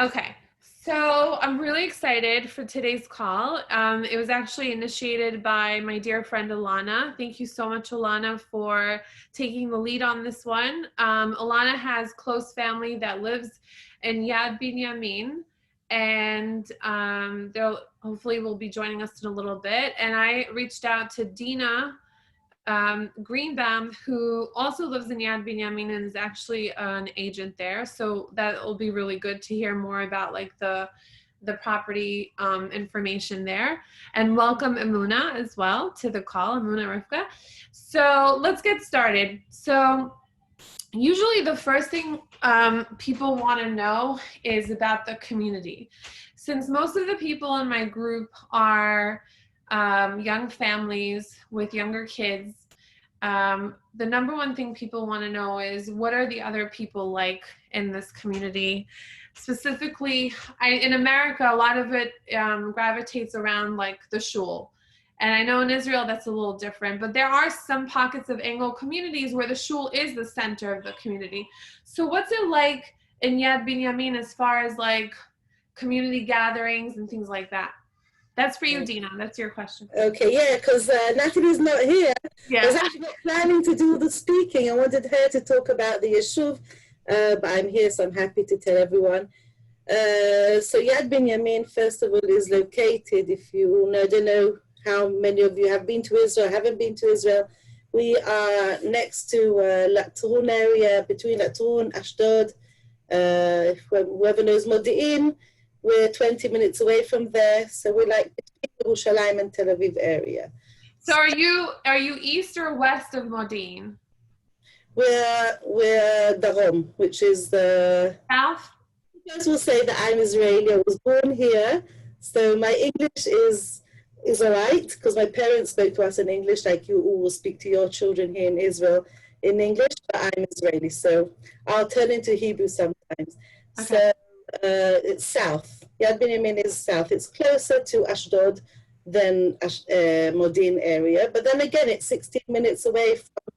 Okay, so I'm really excited for today's call. It was actually initiated by my dear friend Alana. Thank you so much, Alana, for taking the lead on this one. Alana has close family that lives in Yad Binyamin, and they'll hopefully will be joining us in a little bit. And I reached out to Dina Greenbaum, who also lives in Yad Binyamin and is actually an agent there. So that will be really good to hear more about like the property information there. And welcome Emuna as well to the call, Emuna Rivka. So let's get started. So usually the first thing people want to know is about the community. Since most of the people in my group are young families with younger kids, the number one thing people want to know is what are the other people like in this community? Specifically, in America, a lot of it gravitates around like the shul. And I know in Israel that's a little different, but there are some pockets of Anglo communities where the shul is the center of the community. So what's it like in Yad Binyamin as far as like community gatherings and things like that? That's for you, Dina. That's your question. Okay, yeah, because Natalie's not here. Yeah. I was actually not planning to do the speaking. I wanted her to talk about the Yeshuv, but I'm here, so I'm happy to tell everyone. So Yad Binyamin, first of all, is located, if you know, I don't know how many of you have been to Israel, haven't been to Israel. We are next to Latrun area, between Latrun, Ashdod, whoever knows Modi'in. We're 20 minutes away from there, so we're like between Yerushalayim and Tel Aviv area. So are you east or west of Modi'in? We're Darom, which is the south. First, will say that I'm Israeli. I was born here, so my English is all right because my parents spoke to us in English, like you all will speak to your children here in Israel in English. But I'm Israeli, so I'll turn into Hebrew sometimes. Okay. So it's south. Yad Binyamin is south. It's closer to Ashdod than Modin area, but then again, it's 16 minutes away from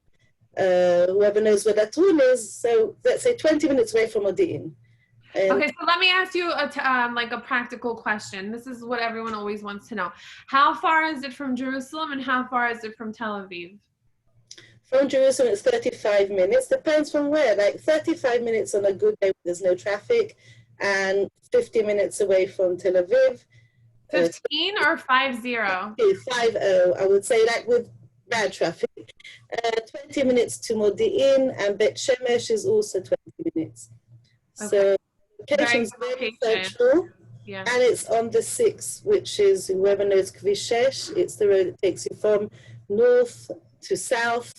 whoever knows where Latrun is. So let's say 20 minutes away from Modin. Okay, so let me ask you like a practical question. This is what everyone always wants to know. How far is it from Jerusalem and how far is it from Tel Aviv? From Jerusalem, it's 35 minutes. Depends from where. Like 35 minutes on a good day, there's no traffic, and 50 minutes away from Tel Aviv. 15 or 50? 50, I would say, like with bad traffic. 20 minutes to Modi'in, and Bet Shemesh is also 20 minutes. Okay. So location's very central, yeah. And it's on the 6, which is, whoever knows Kvish 6, it's the road that takes you from north to south,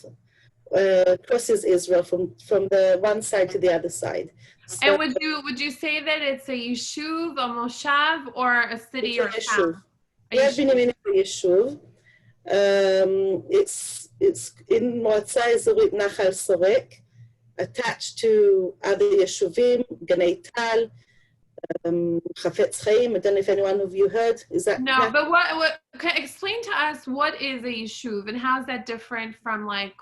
crosses Israel from the one side to the other side. So, and would you say that it's a yeshuv, a moshav, or a city or a town? Yad Binyamin is a yeshuv. It's in Moatza Ezorit Nachal Sorek, attached to other yeshuvim, Ganei Tal, Chafetz Chaim. I don't know if anyone of you heard. Is that no? But what? Okay, explain to us what is a yeshuv and how is that different from like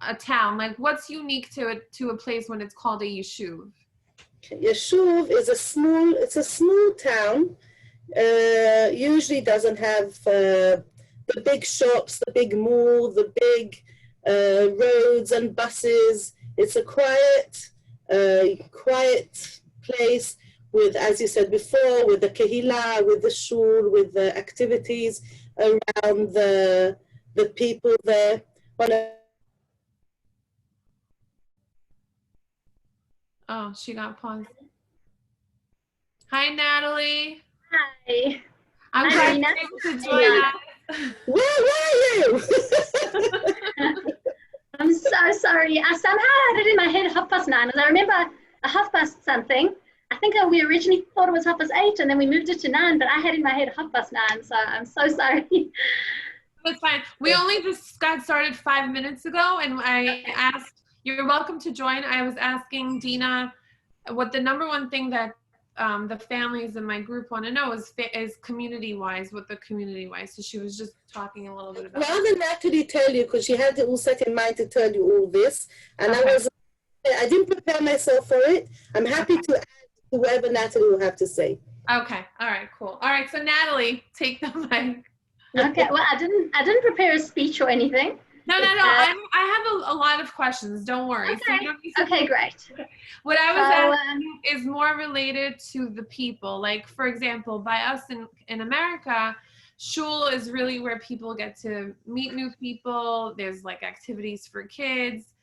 a town? Like, what's unique to a place when it's called a yeshuv? Yeshuv is a small town. Usually doesn't have the big shops, the big mall, the big roads and buses. It's a quiet place with, as you said before, with the kehila, with the shul, with the activities around the people there. Oh, she got paused. Hi, Natalie. Hi. I'm glad you're able to join us. Where were you? I'm so sorry. I somehow had it in my head 9:30. I remember a 9:30 something. I think we originally thought it was 8:30 and then we moved it to 9, but I had in my head 9:30, so I'm so sorry. That's fine. We only just got started 5 minutes ago, and I asked, you're welcome to join. I was asking Dina what the number one thing that the families in my group want to know is community-wise, what the community-wise. So she was just talking a little bit about Rather than Natalie tell you, because she had it all set in mind to tell you all this, and okay. I didn't prepare myself for it. I'm happy to add to whatever Natalie will have to say. Okay. All right. Cool. All right. So Natalie, take the mic. Okay. Well, I didn't prepare a speech or anything. No. I have a lot of questions. Don't worry. Okay. So you don't need to Okay, great. What I was So, asking is more related to the people. Like, for example, by us in America, shul is really where people get to meet new people. There's like activities for kids,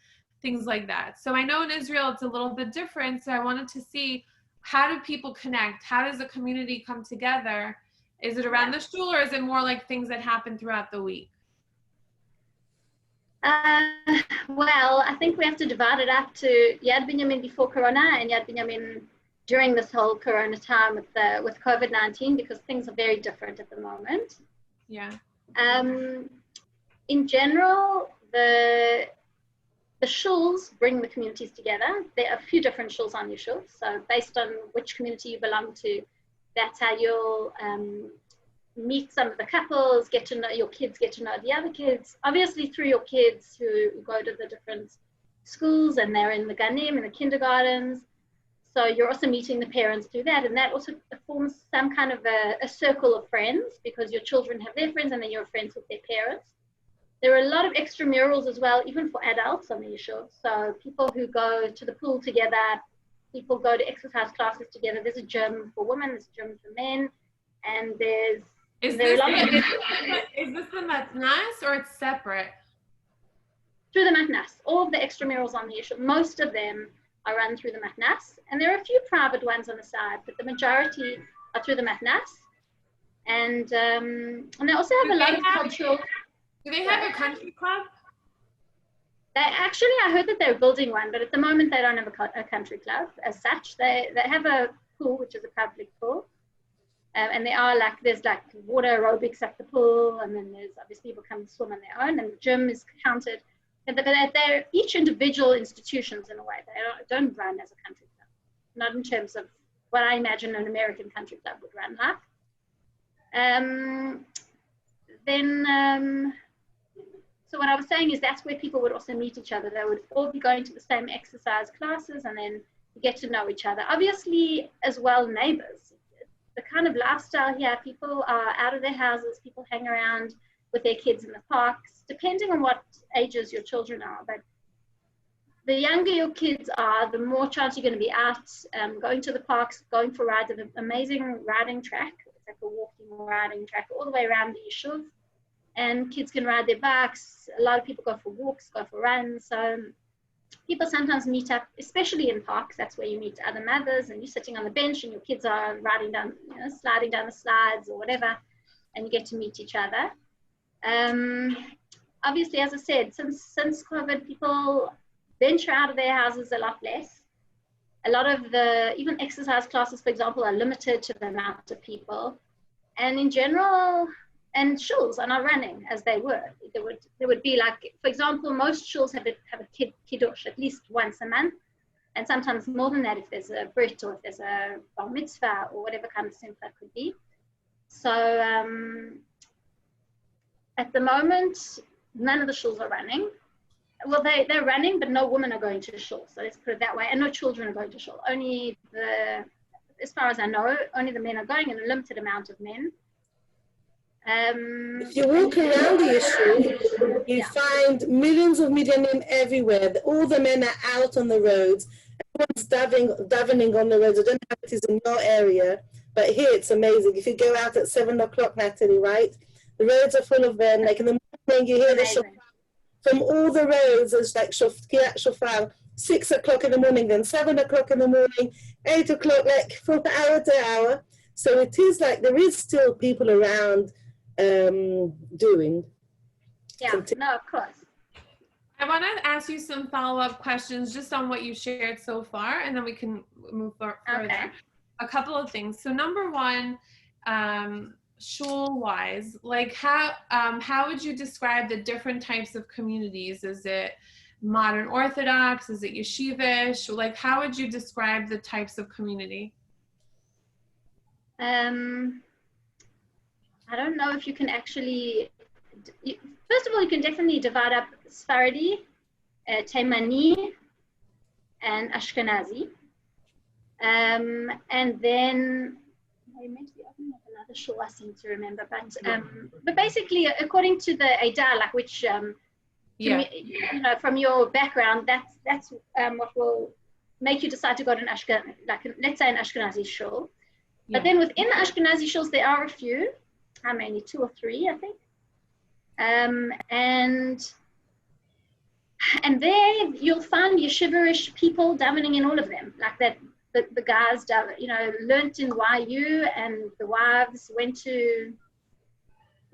things like that. So I know in Israel it's a little bit different. So I wanted to see, how do people connect? How does a community come together? Is it around the shul, or is it more like things that happen throughout the week? well, I think we have to divide it up to Yad Binyamin before Corona and Yad Binyamin during this whole Corona time with COVID-19, because things are very different at the moment. Yeah. In general, the shuls bring the communities together. There are a few different shuls on your shul, so based on which community you belong to, that's how you'll meet some of the couples, get to know your kids, get to know the other kids. Obviously through your kids who go to the different schools and they're in the ganim and the kindergartens. So you're also meeting the parents through that, and that also forms some kind of a circle of friends, because your children have their friends and then you're friends with their parents. There are a lot of extramurals as well, even for adults on the issue. So people who go to the pool together, people go to exercise classes together. There's a gym for women, there's a gym for men, and is this the matnas, or it's separate? Through the matnas. All of the extramurals on the issue, most of them are run through the matnas, and there are a few private ones on the side, but the majority are through the matnas. And they also have a lot of cultural. Do they have a country club? I heard that they're building one, but at the moment they don't have a country club as such. They have a pool, which is a public pool. And there's water aerobics at the pool, and then there's obviously people come and swim on their own, and the gym is counted. But they're each individual institutions in a way. They don't run as a country club, not in terms of what I imagine an American country club would run like. So what I was saying is that's where people would also meet each other. They would all be going to the same exercise classes, and then get to know each other. Obviously, as well, neighbors. The kind of lifestyle here, people are out of their houses, people hang around with their kids in the parks, depending on what ages your children are. But the younger your kids are, the more chance you're going to be out, going to the parks, going for rides. An amazing riding track. It's like a walking riding track all the way around the yeshuv. And kids can ride their bikes. A lot of people go for walks, go for runs. So people sometimes meet up, especially in parks. That's where you meet other mothers, and you're sitting on the bench and your kids are riding down, sliding down the slides or whatever, and you get to meet each other. Obviously, as I said, since COVID, people venture out of their houses a lot less. A lot of even exercise classes, for example, are limited to the amount of people. And in general, and shuls are not running as they were. There would be like, for example, most shuls have a kiddush at least once a month, and sometimes more than that if there's a brit or if there's a bar mitzvah or whatever kind of simcha could be. So at the moment, none of the shuls are running. Well, they're running, but no women are going to shul. So let's put it that way, and no children are going to shul. Only as far as I know, only the men are going, and a limited amount of men. If you walk around the issue, you find millions of Midianim everywhere. All the men are out on the roads. Everyone's davening on the roads. I don't know how it is in your area, but here it's amazing. If you go out at 7 o'clock, Natalie, right? The roads are full of men. Like in the morning, you hear the shofar from all the roads. It's like shofar, 6 o'clock in the morning, then 7 o'clock in the morning, 8 o'clock, like from hour to hour. So it is like there is still people around doing. Yeah, no, of course. I want to ask you some follow-up questions just on what you shared so far, and then we can move further. Okay. A couple of things. So number one, shul-wise, like how would you describe the different types of communities? Is it modern Orthodox? Is it yeshivish? Like, how would you describe the types of community? I don't know if you can actually, first of all, you can definitely divide up Sephardi, Taimani, and Ashkenazi. And then they meant to be opening up another shul, I seem to remember. But basically, according to the Eidah, like which you know, from your background, that's what will make you decide to go to an Ashkenazi, like let's say an Ashkenazi shul. But then within the Ashkenazi shuls, there are a few, how many, 2 or 3, I think. And there you'll find yeshiverish people davening in all of them, like that. The guys, you know, learnt in YU, and the wives went to,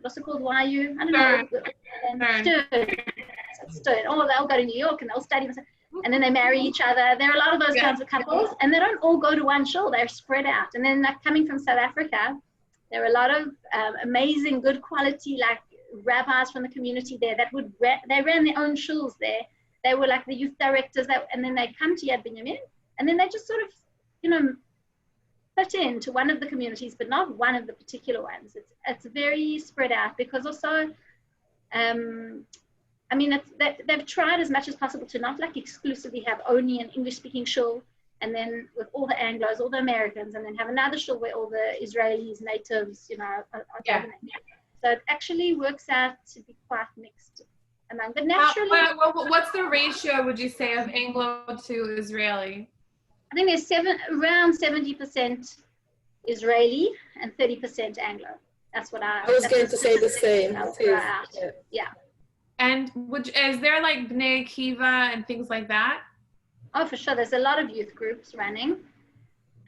what's it called, YU? I don't know. Stern. Oh, they'll go to New York and they'll study, and then they marry each other. There are a lot of those kinds of couples, and they don't all go to one shul. They're spread out. And then, like, coming from South Africa, there are a lot of amazing, good quality, like, rabbis from the community there that they ran their own shuls there. They were like the youth directors, and then they come to Yad Binyamin, and then they just sort of, you know, fit into one of the communities, but not one of the particular ones. It's very spread out, because also, I mean, they've tried as much as possible to not like exclusively have only an English-speaking shul, and then with all the Anglos, all the Americans, and then have another shul where all the Israelis, natives, you know, are dominating. So it actually works out to be quite mixed among. But naturally, what's the ratio, would you say, of Anglo to Israeli? I think there's around 70% Israeli and 30% Anglo. That's what I was going to say the same. Yeah. And is there like Bnei Akiva and things like that? Oh, for sure. There's a lot of youth groups running.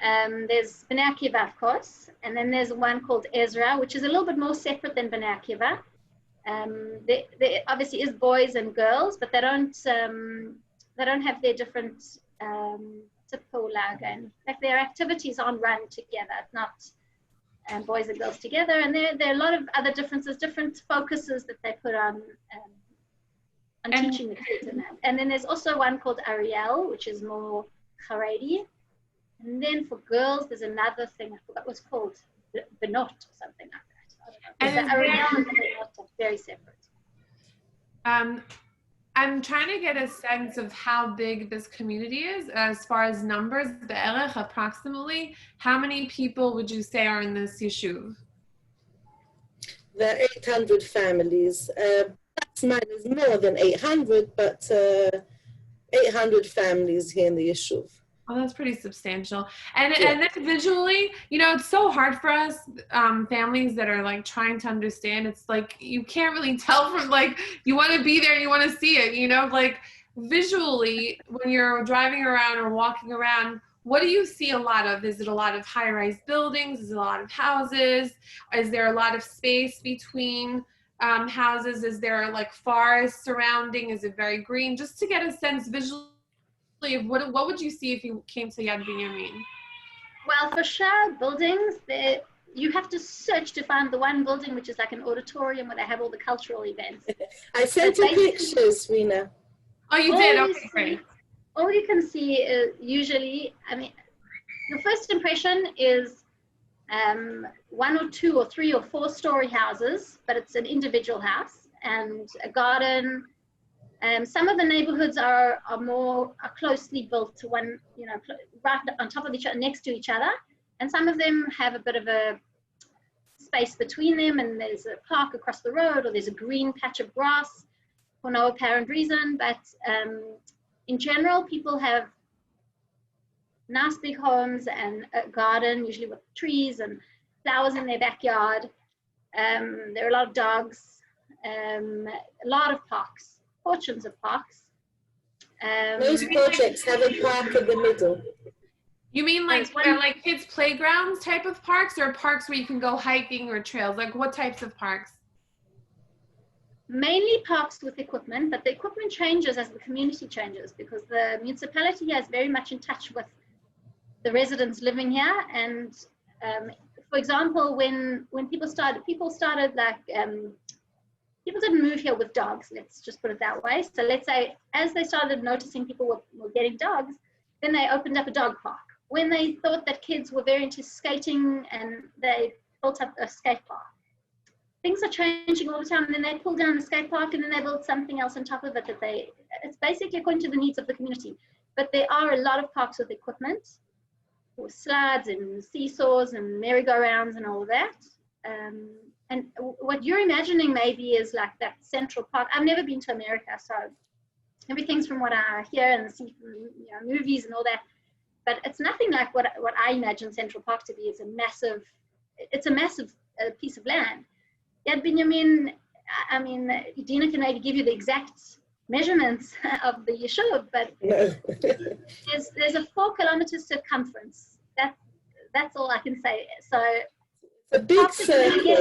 There's Bnei Akiva, of course, and then there's one called Ezra, which is a little bit more separate than Bnei Akiva. There obviously is boys and girls, but they don't have their different typical and like their activities aren't run together. It's not boys and girls together, and there are a lot of other differences, different focuses that they put on teaching the kids. And then there's also one called Ariel, which is more Haredi. And then for girls, there's another thing, I forgot what's called, Benot or something like that. And the Ariel and the Benot are very separate. I'm trying to get a sense of how big this community is as far as numbers, be'erech, approximately. How many people would you say are in this yeshuv? There are 800 families. Mine is more than 800, but 800 families here in the yeshuv. Oh, that's pretty substantial. And then visually, you know, it's so hard for us, families that are like trying to understand. It's like, you can't really tell from like, you want to be there and you want to see it, you know, like visually when you're driving around or walking around, what do you see a lot of? Is it a lot of high-rise buildings? Is it a lot of houses? Is there a lot of space between houses? Is there like forest surrounding? Is it very green? Just to get a sense visually, what would you see if you came to Yad Binyamin? Well, for sure, buildings, you have to search to find the one building which is like an auditorium where they have all the cultural events. I sent you pictures, Rina. Oh, you did? Okay, great. All you can see is usually, I mean, your first impression is 1 or 2 or 3 or 4 story houses, but it's an individual house and a garden. Some of the neighborhoods are closely built to one, you know, right on top of each other, next to each other. And some of them have a bit of a space between them, and there's a park across the road, or there's a green patch of grass for no apparent reason. But in general, people have nice big homes and a garden, usually with trees and flowers in their backyard. There are a lot of dogs, a lot of parks. Fortunes of parks. Most projects have a park in the middle. You mean like kids' playgrounds type of parks, or parks where you can go hiking or trails? Like what types of parks? Mainly parks with equipment, but the equipment changes as the community changes, because the municipality is very much in touch with the residents living here. And for example, when people started like people didn't move here with dogs, let's just put it that way. So let's say as they started noticing people were getting dogs, then they opened up a dog park. When they thought that kids were very into skating, and they built up a skate park. Things are changing all the time, and then they pull down the skate park, and then they build something else on top of it it's basically according to the needs of the community. But there are a lot of parks with equipment. slides and seesaws and merry-go-rounds and all of that. And what you're imagining maybe is like that Central Park. I've never been to America, so everything's from what I hear and see from movies and all that. But it's nothing like what I imagine Central Park to be. It's a massive piece of land. Yad Binyamin, I mean, Dina can maybe give you the exact measurements of the yeshuv, but there's a 4-kilometer circumference. That's all I can say. So a big circle.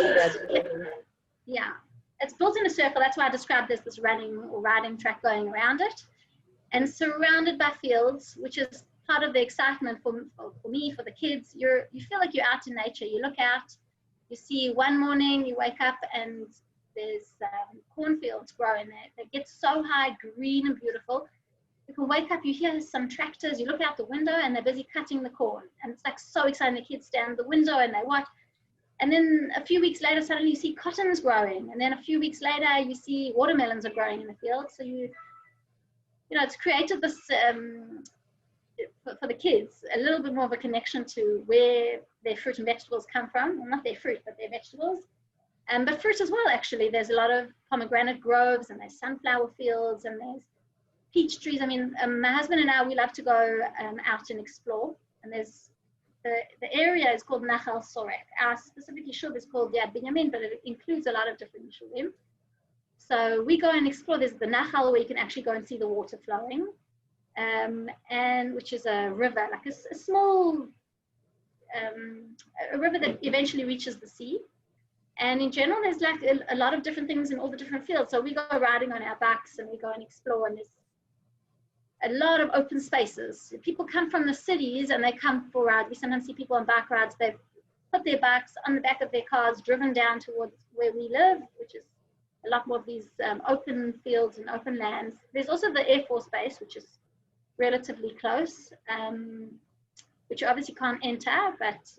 Yeah, it's built in a circle. That's why I described this running or riding track going around it, and surrounded by fields, which is part of the excitement for me, for the kids. You feel like you're out in nature. You look out, you see one morning, you wake up and there's cornfields growing there. They get so high, green and beautiful. You can wake up, you hear some tractors, you look out the window and they're busy cutting the corn. And it's like so exciting. The kids stand at the window and they watch. And then a few weeks later, suddenly you see cottons growing. And then a few weeks later, you see watermelons are growing in the field. So it's created this, for the kids, a little bit more of a connection to where their fruit and vegetables come from. Well, not their fruit, but their vegetables. But fruit as well, actually. There's a lot of pomegranate groves and there's sunflower fields and there's peach trees. I mean, my husband and I, we love to go out and explore. And there's the area is called Nachal Sorek. Our specific yeshuv is called Yad Binyamin, but it includes a lot of different yeshuvim. So we go and explore. There's the Nachal where you can actually go and see the water flowing, and which is a river, like a small a river that eventually reaches the sea. And in general, there's like a lot of different things in all the different fields. So we go riding on our bikes and we go and explore, and there's a lot of open spaces. People come from the cities and they come for rides. We sometimes see people on bike rides. They've put their bikes on the back of their cars, driven down towards where we live, which is a lot more of these open fields and open lands. There's also the Air Force Base, which is relatively close, which you obviously can't enter, but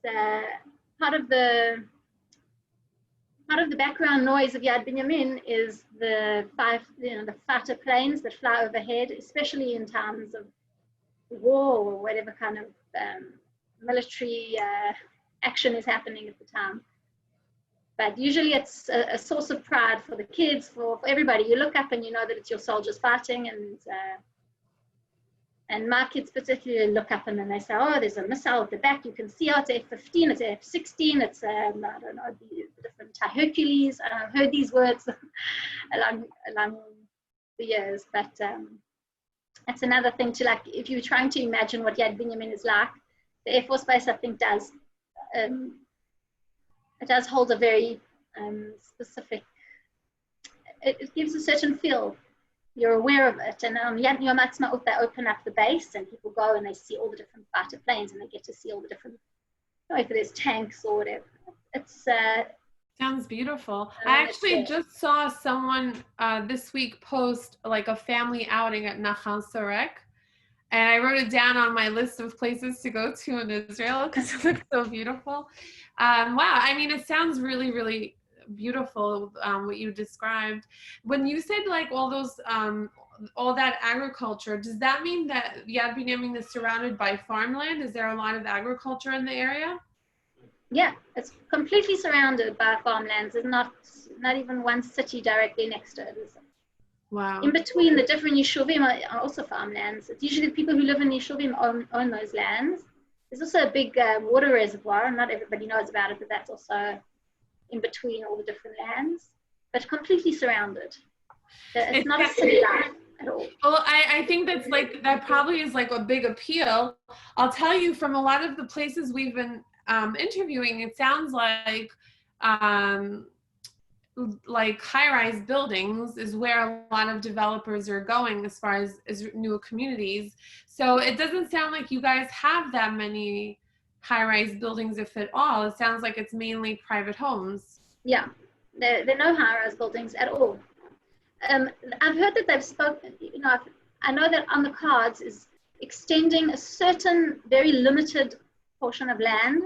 it's part of the background noise of Yad Binyamin is the fighter planes that fly overhead, especially in times of war or whatever kind of military action is happening at the time. But usually it's a source of pride for the kids, for everybody. You look up and you know that it's your soldiers fighting, and my kids particularly look up and then they say, oh, there's a missile at the back. You can see, oh, it's F-15, it's F-16, it's, I don't know, the different Hercules. I've heard these words along the years, but that's another thing to, like, if you're trying to imagine what Yad Binyamin is like, the Air Force Base, I think, it does hold a very specific, it gives a certain feel. You're aware of it. And Yad Yom Ha'atzmaut, they open up the base and people go and they see all the different fighter planes and they get to see all the different, if there's tanks or whatever. It's sounds beautiful. I actually just saw someone this week post like a family outing at Nachal Sorek, and I wrote it down on my list of places to go to in Israel because it looks so beautiful. Wow, I mean, it sounds really, really beautiful what you described. When you said like all those all that agriculture, does that mean that Yad Binyamin is surrounded by farmland? Is there a lot of agriculture in the area? Yeah, it's completely surrounded by farmlands. There's not even one city directly next to it. Wow. In between the different yeshuvim are also farmlands. It's usually the people who live in yeshuvim own those lands. There's also a big water reservoir. Not everybody knows about it, but that's also in between all the different lands, but completely surrounded. It's not a city life at all. Well, I think that probably is like a big appeal. I'll tell you, from a lot of the places we've been interviewing, it sounds like high-rise buildings is where a lot of developers are going as far as new communities. So it doesn't sound like you guys have that many high-rise buildings, if at all. It sounds like it's mainly private homes. Yeah, there are no high-rise buildings at all. I've heard that they've spoken, I know that on the cards is extending a certain very limited portion of land.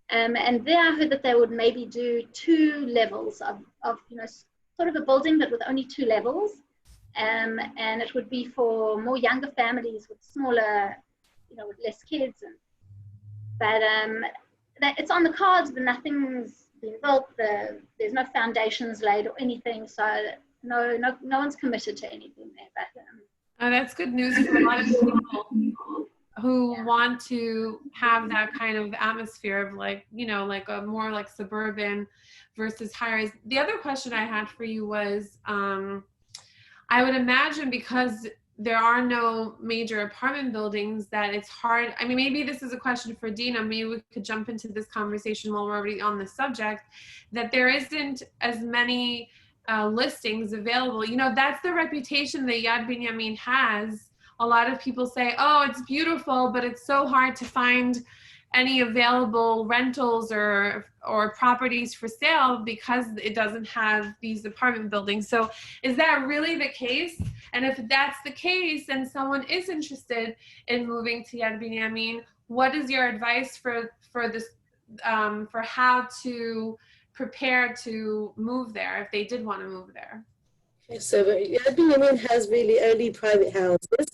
And there I heard that they would maybe do 2 levels of sort of a building, but with only 2 levels. And it would be for more younger families with smaller with less kids. But that it's on the cards, but nothing's been built. There's no foundations laid or anything, so no one's committed to anything there. But that's good news for a lot of people who want to have that kind of atmosphere of like a more like suburban versus high-rise. The other question I had for you was, I would imagine because there are no major apartment buildings that it's hard. I mean, maybe this is a question for Dina. Maybe we could jump into this conversation while we're already on the subject, that there isn't as many listings available. That's the reputation that Yad Binyamin has. A lot of people say, oh, it's beautiful, but it's so hard to find any available rentals or properties for sale because it doesn't have these apartment buildings. So is that really the case? And if that's the case and someone is interested in moving to Yad Binyamin, what is your advice for this, for how to prepare to move there if they did want to move there? Okay, so Yad Binyamin has really only private houses.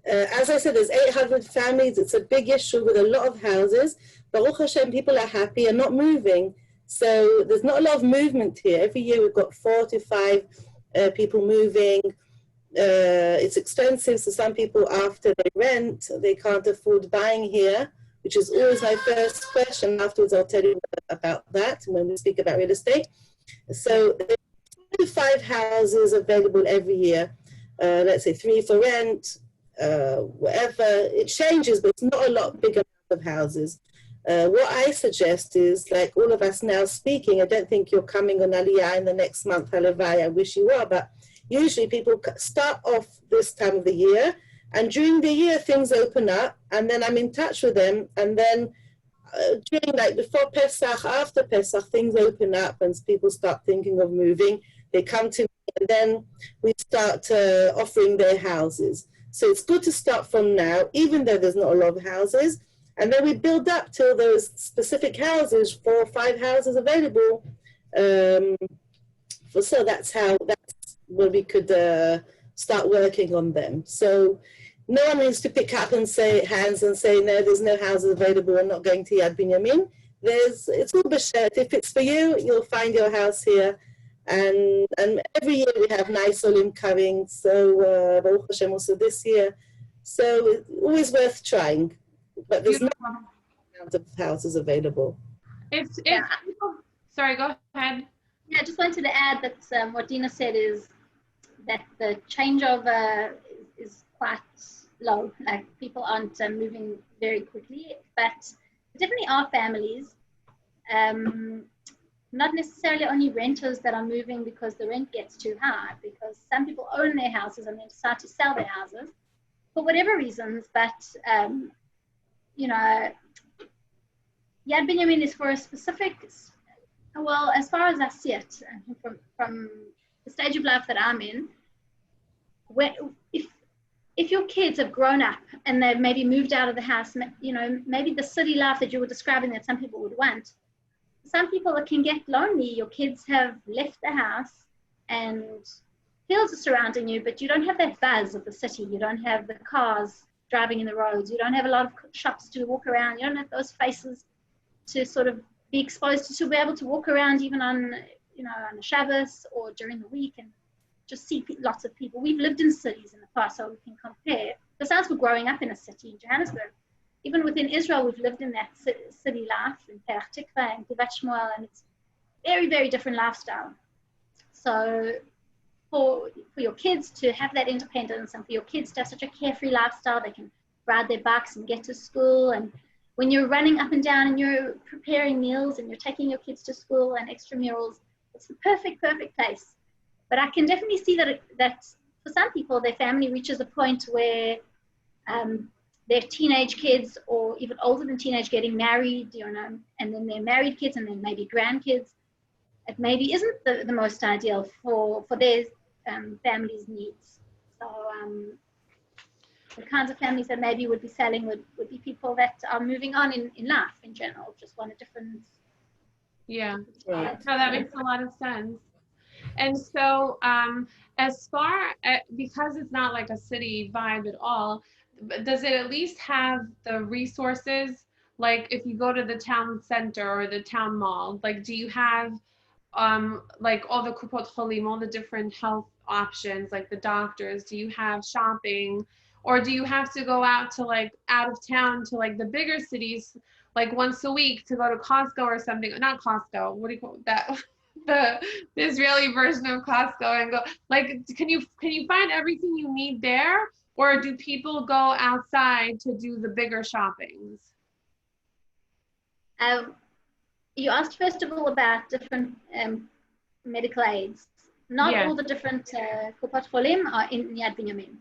As I said, there's 800 families. It's a big issue with a lot of houses. Baruch Hashem, people are happy and not moving. So there's not a lot of movement here. Every year we've got 4 to 5 people moving. It's expensive, so some people, after they rent, they can't afford buying here, which is always my first question. Afterwards, I'll tell you about that when we speak about real estate. So there's 4 to 5 houses available every year. Let's say 3 for rent, whatever. It changes, but it's not a lot bigger of houses. What I suggest is, like all of us now speaking, I don't think you're coming on Aliyah in the next month, Halavai, I wish you were, but usually people start off this time of the year, and during the year things open up, and then I'm in touch with them, and then during, like, before Pesach, after Pesach, things open up and people start thinking of moving. They come to me, and then we start offering their houses. So it's good to start from now, even though there's not a lot of houses. And then we build up till those specific houses, 4 or 5 houses available. So that's where we could start working on them. So no one needs to pick up and say no, there's no houses available, I'm not going to Yad Binyamin. It's all b'shet. If it's for you, you'll find your house here. And every year we have nice olim coming, so Baruch Hashem also this year. So it's always worth trying, but there's no amount of houses available. Sorry, go ahead. Yeah, I just wanted to add that what Dina said is that the changeover is quite low. Like, people aren't moving very quickly, but there definitely are families. Not necessarily only renters that are moving because the rent gets too high, because some people own their houses and then decide to sell their houses for whatever reasons. But, Yad Binyamin is for a specific, well, as far as I see it, from the stage of life that I'm in, if your kids have grown up and they've maybe moved out of the house, maybe the city life that you were describing that some people would want, some people can get lonely. Your kids have left the house and fields are surrounding you, but you don't have that buzz of the city. You don't have the cars driving in the roads. You don't have a lot of shops to walk around. You don't have those faces to sort of be exposed to be able to walk around even on a Shabbos or during the week and just see lots of people. We've lived in cities in the past, so we can compare. Besides, we're growing up in a city in Johannesburg. Even within Israel, we've lived in that city life in Perach Tikva and Givat Shmuel, and it's very, very different lifestyle. So for your kids to have that independence and for your kids to have such a carefree lifestyle, they can ride their bikes and get to school. And when you're running up and down and you're preparing meals and you're taking your kids to school and extramurals, it's the perfect place. But I can definitely see that for some people, their family reaches a point where their teenage kids or even older than teenage getting married, and then their married kids and then maybe grandkids, it maybe isn't the most ideal for their family's needs. So the kinds of families that maybe would be selling would be people that are moving on in life in general, just want a different. Yeah, no, that makes a lot of sense. And so as far as, because it's not like a city vibe at all, does it at least have the resources? Like if you go to the town center or the town mall, like do you have like all the kupot cholim, all the different health options, like the doctors? Do you have shopping, or do you have to go out to like out of town to like the bigger cities, like once a week to go to Costco or something? Not Costco. What do you call that? The Israeli version of Costco, and go like, can you find everything you need there, or do people go outside to do the bigger shoppings? You asked first of all about different medical aids. Not Yeah. all the different Kupot Cholim are in Yad Binyamin.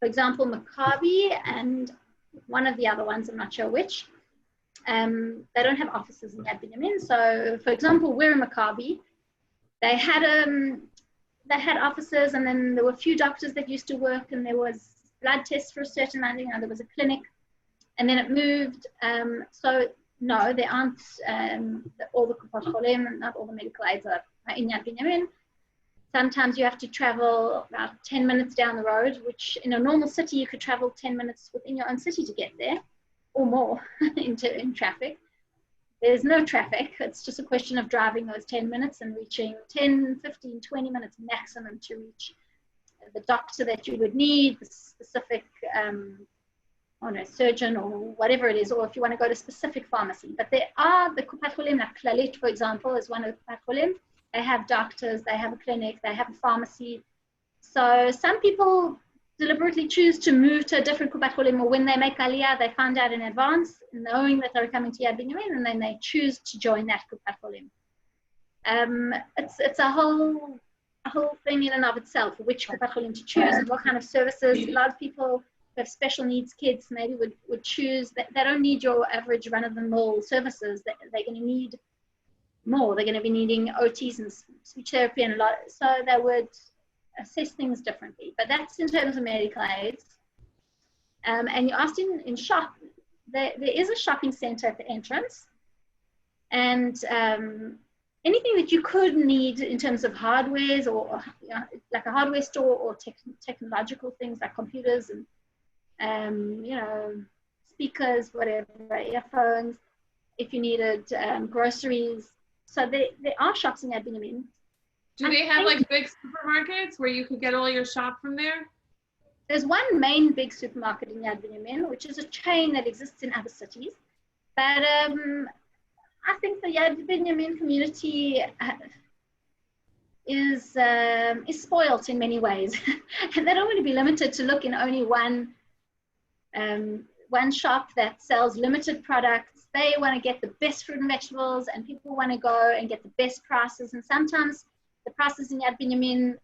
For example, Maccabi and one of the other ones, I'm not sure which, they don't have offices in Yad Binyamin. So, for example, we're in Maccabi. They had offices, and then there were a few doctors that used to work, and there was blood tests for a certain amount. There was a clinic, and then it moved. So no, there aren't all the Kupot Cholim, not all the medical aids are in Yad Binyamin. Sometimes you have to travel about 10 minutes down the road, which in a normal city you could travel 10 minutes within your own city to get there, or more in traffic. There's no traffic. It's just a question of driving those 10 minutes and reaching 10, 15, 20 minutes maximum to reach the doctor that you would need, the specific surgeon or whatever it is, or if you want to go to a specific pharmacy. But there are the Kupat Cholim, like Klalit, for example, is one of the Kupat Cholim. They have doctors, they have a clinic, they have a pharmacy. So some people deliberately choose to move to a different Kupat Cholim, or when they make Aliyah, they find out in advance, knowing that they're coming to Yad Binyamin, and then they choose to join that Kupat Cholim. It's a whole thing in and of itself, which Kupat Cholim to choose and what kind of services. A lot of people who have special needs kids maybe would choose that. They don't need your average run-of-the-mill services. They're going to need more. They're going to be needing OTs and speech therapy and a lot. So they would assess things differently. But that's in terms of medical aids. And you asked in shop, there is a shopping center at the entrance. And anything that you could need in terms of hardwares, or like a hardware store, or technological things like computers and speakers, whatever, earphones, if you needed groceries. So there are shops in Yad Binyamin. Do they have like big supermarkets where you could get all your shop from there? There's one main big supermarket in Yad Binyamin, which is a chain that exists in other cities. But I think the Yad Binyamin community is spoilt in many ways. And they don't want to be limited to look in only one shop that sells limited products. They want to get the best fruit and vegetables, and people want to go and get the best prices. And sometimes the prices in Yad Binyamin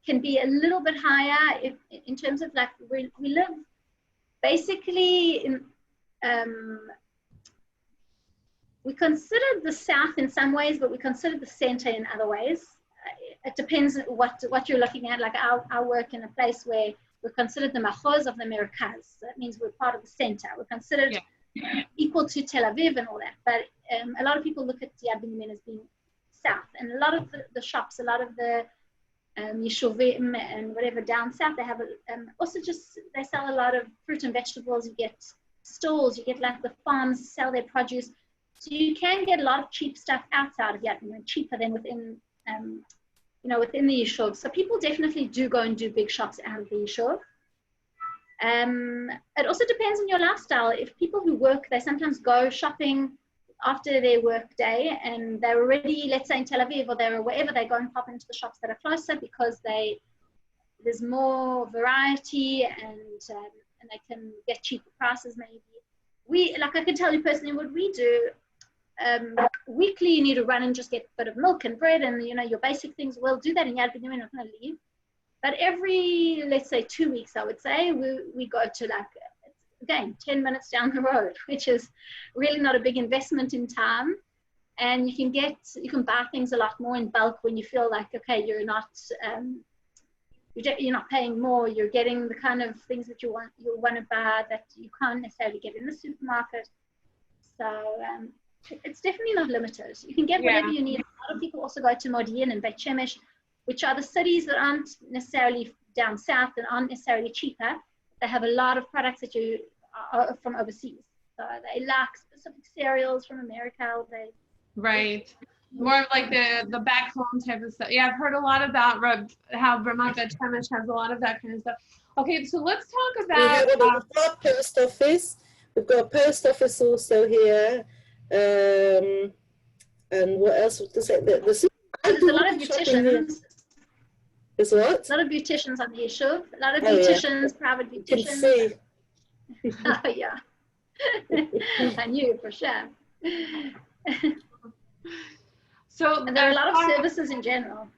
can be a little bit higher in terms of, like, we live basically in, we consider the south in some ways, but we consider the center in other ways. It depends what you're looking at. Like I work in a place where we're considered the machoz of the Merkaz. So that means we're part of the center. We're considered equal to Tel Aviv and all that. But a lot of people look at Yad Binyamin as being south. And a lot of the shops, a lot of the yeshuvim and whatever down south, they have also just, they sell a lot of fruit and vegetables. You get stalls, you get like the farms sell their produce. So you can get a lot of cheap stuff outside of Yad Binyamin, cheaper than within, within the yeshuv. So people definitely do go and do big shops out of the yeshuv. It also depends on your lifestyle. If people who work, they sometimes go shopping after their work day, and they're already, let's say in Tel Aviv or they're wherever, they go and pop into the shops that are closer because there's more variety and they can get cheaper prices maybe. Like I can tell you personally what we do. Weekly you need to run and just get a bit of milk and bread and your basic things. We'll do that in Yad Binyamin, not going to leave. But every, let's say 2 weeks, I would say, we go to, like, again, 10 minutes down the road, which is really not a big investment in time. And you can buy things a lot more in bulk when you feel like, okay, you're not paying more, you're getting the kind of things that you want to buy that you can't necessarily get in the supermarket. So it's definitely not limited. You can get whatever you need. A lot of people also go to Modi'in and Beit Shemesh, which are the cities that aren't necessarily down south and aren't necessarily cheaper. they have a lot of products that are from overseas. So they lack specific cereals from America. Right. More of like the back home type of stuff. Yeah, I've heard a lot about how Ramat Bet Shemesh has a lot of that kind of stuff. Okay, so let's talk We about. have a post office. We've got a post office also here. And what else to say? There's a lot of beauticians. There's what? A lot of beauticians on the Yishuv. A lot of beauticians, private beauticians. You can see. Oh, yeah. I knew for sure. So and there are a lot of services in general.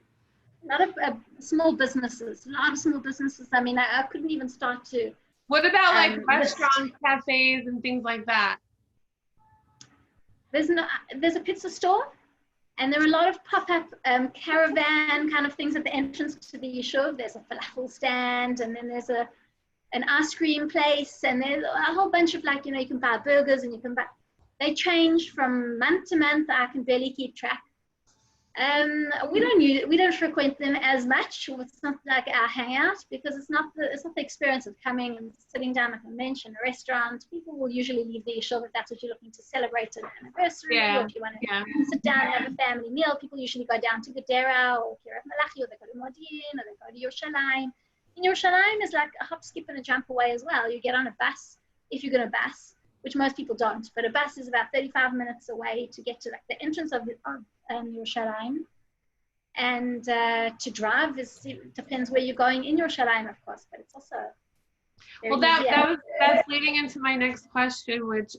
A lot of small businesses. A lot of small businesses. I mean, I couldn't even start to. What about like restaurants, cafes, and things like that? There's a pizza store, and there are a lot of pop-up caravan kind of things at the entrance to the Yishuv. There's a falafel stand, and then there's an ice cream place, and there's a whole bunch of like, you can buy burgers, and you can buy. They change from month to month. I can barely keep track. We don't frequent them as much. It's not like our hangout because it's not the experience of coming and sitting down at a mensch in a restaurant. People will usually leave the yeshiva if that's what you're looking to celebrate an anniversary, or if you want to sit down and have a family meal. People usually go down to Gedera or Kiryat Malachi, or they go to Modi'in, or they go to Yerushalayim. And Yerushalayim is like a hop, skip, and a jump away as well. You get on a bus if you're going to bus, which most people don't, but a bus is about 35 minutes away to get to like the entrance of Yerushalayim. And to drive depends where you're going in Yerushalayim, of course, but it's also well, that's leading into my next question, which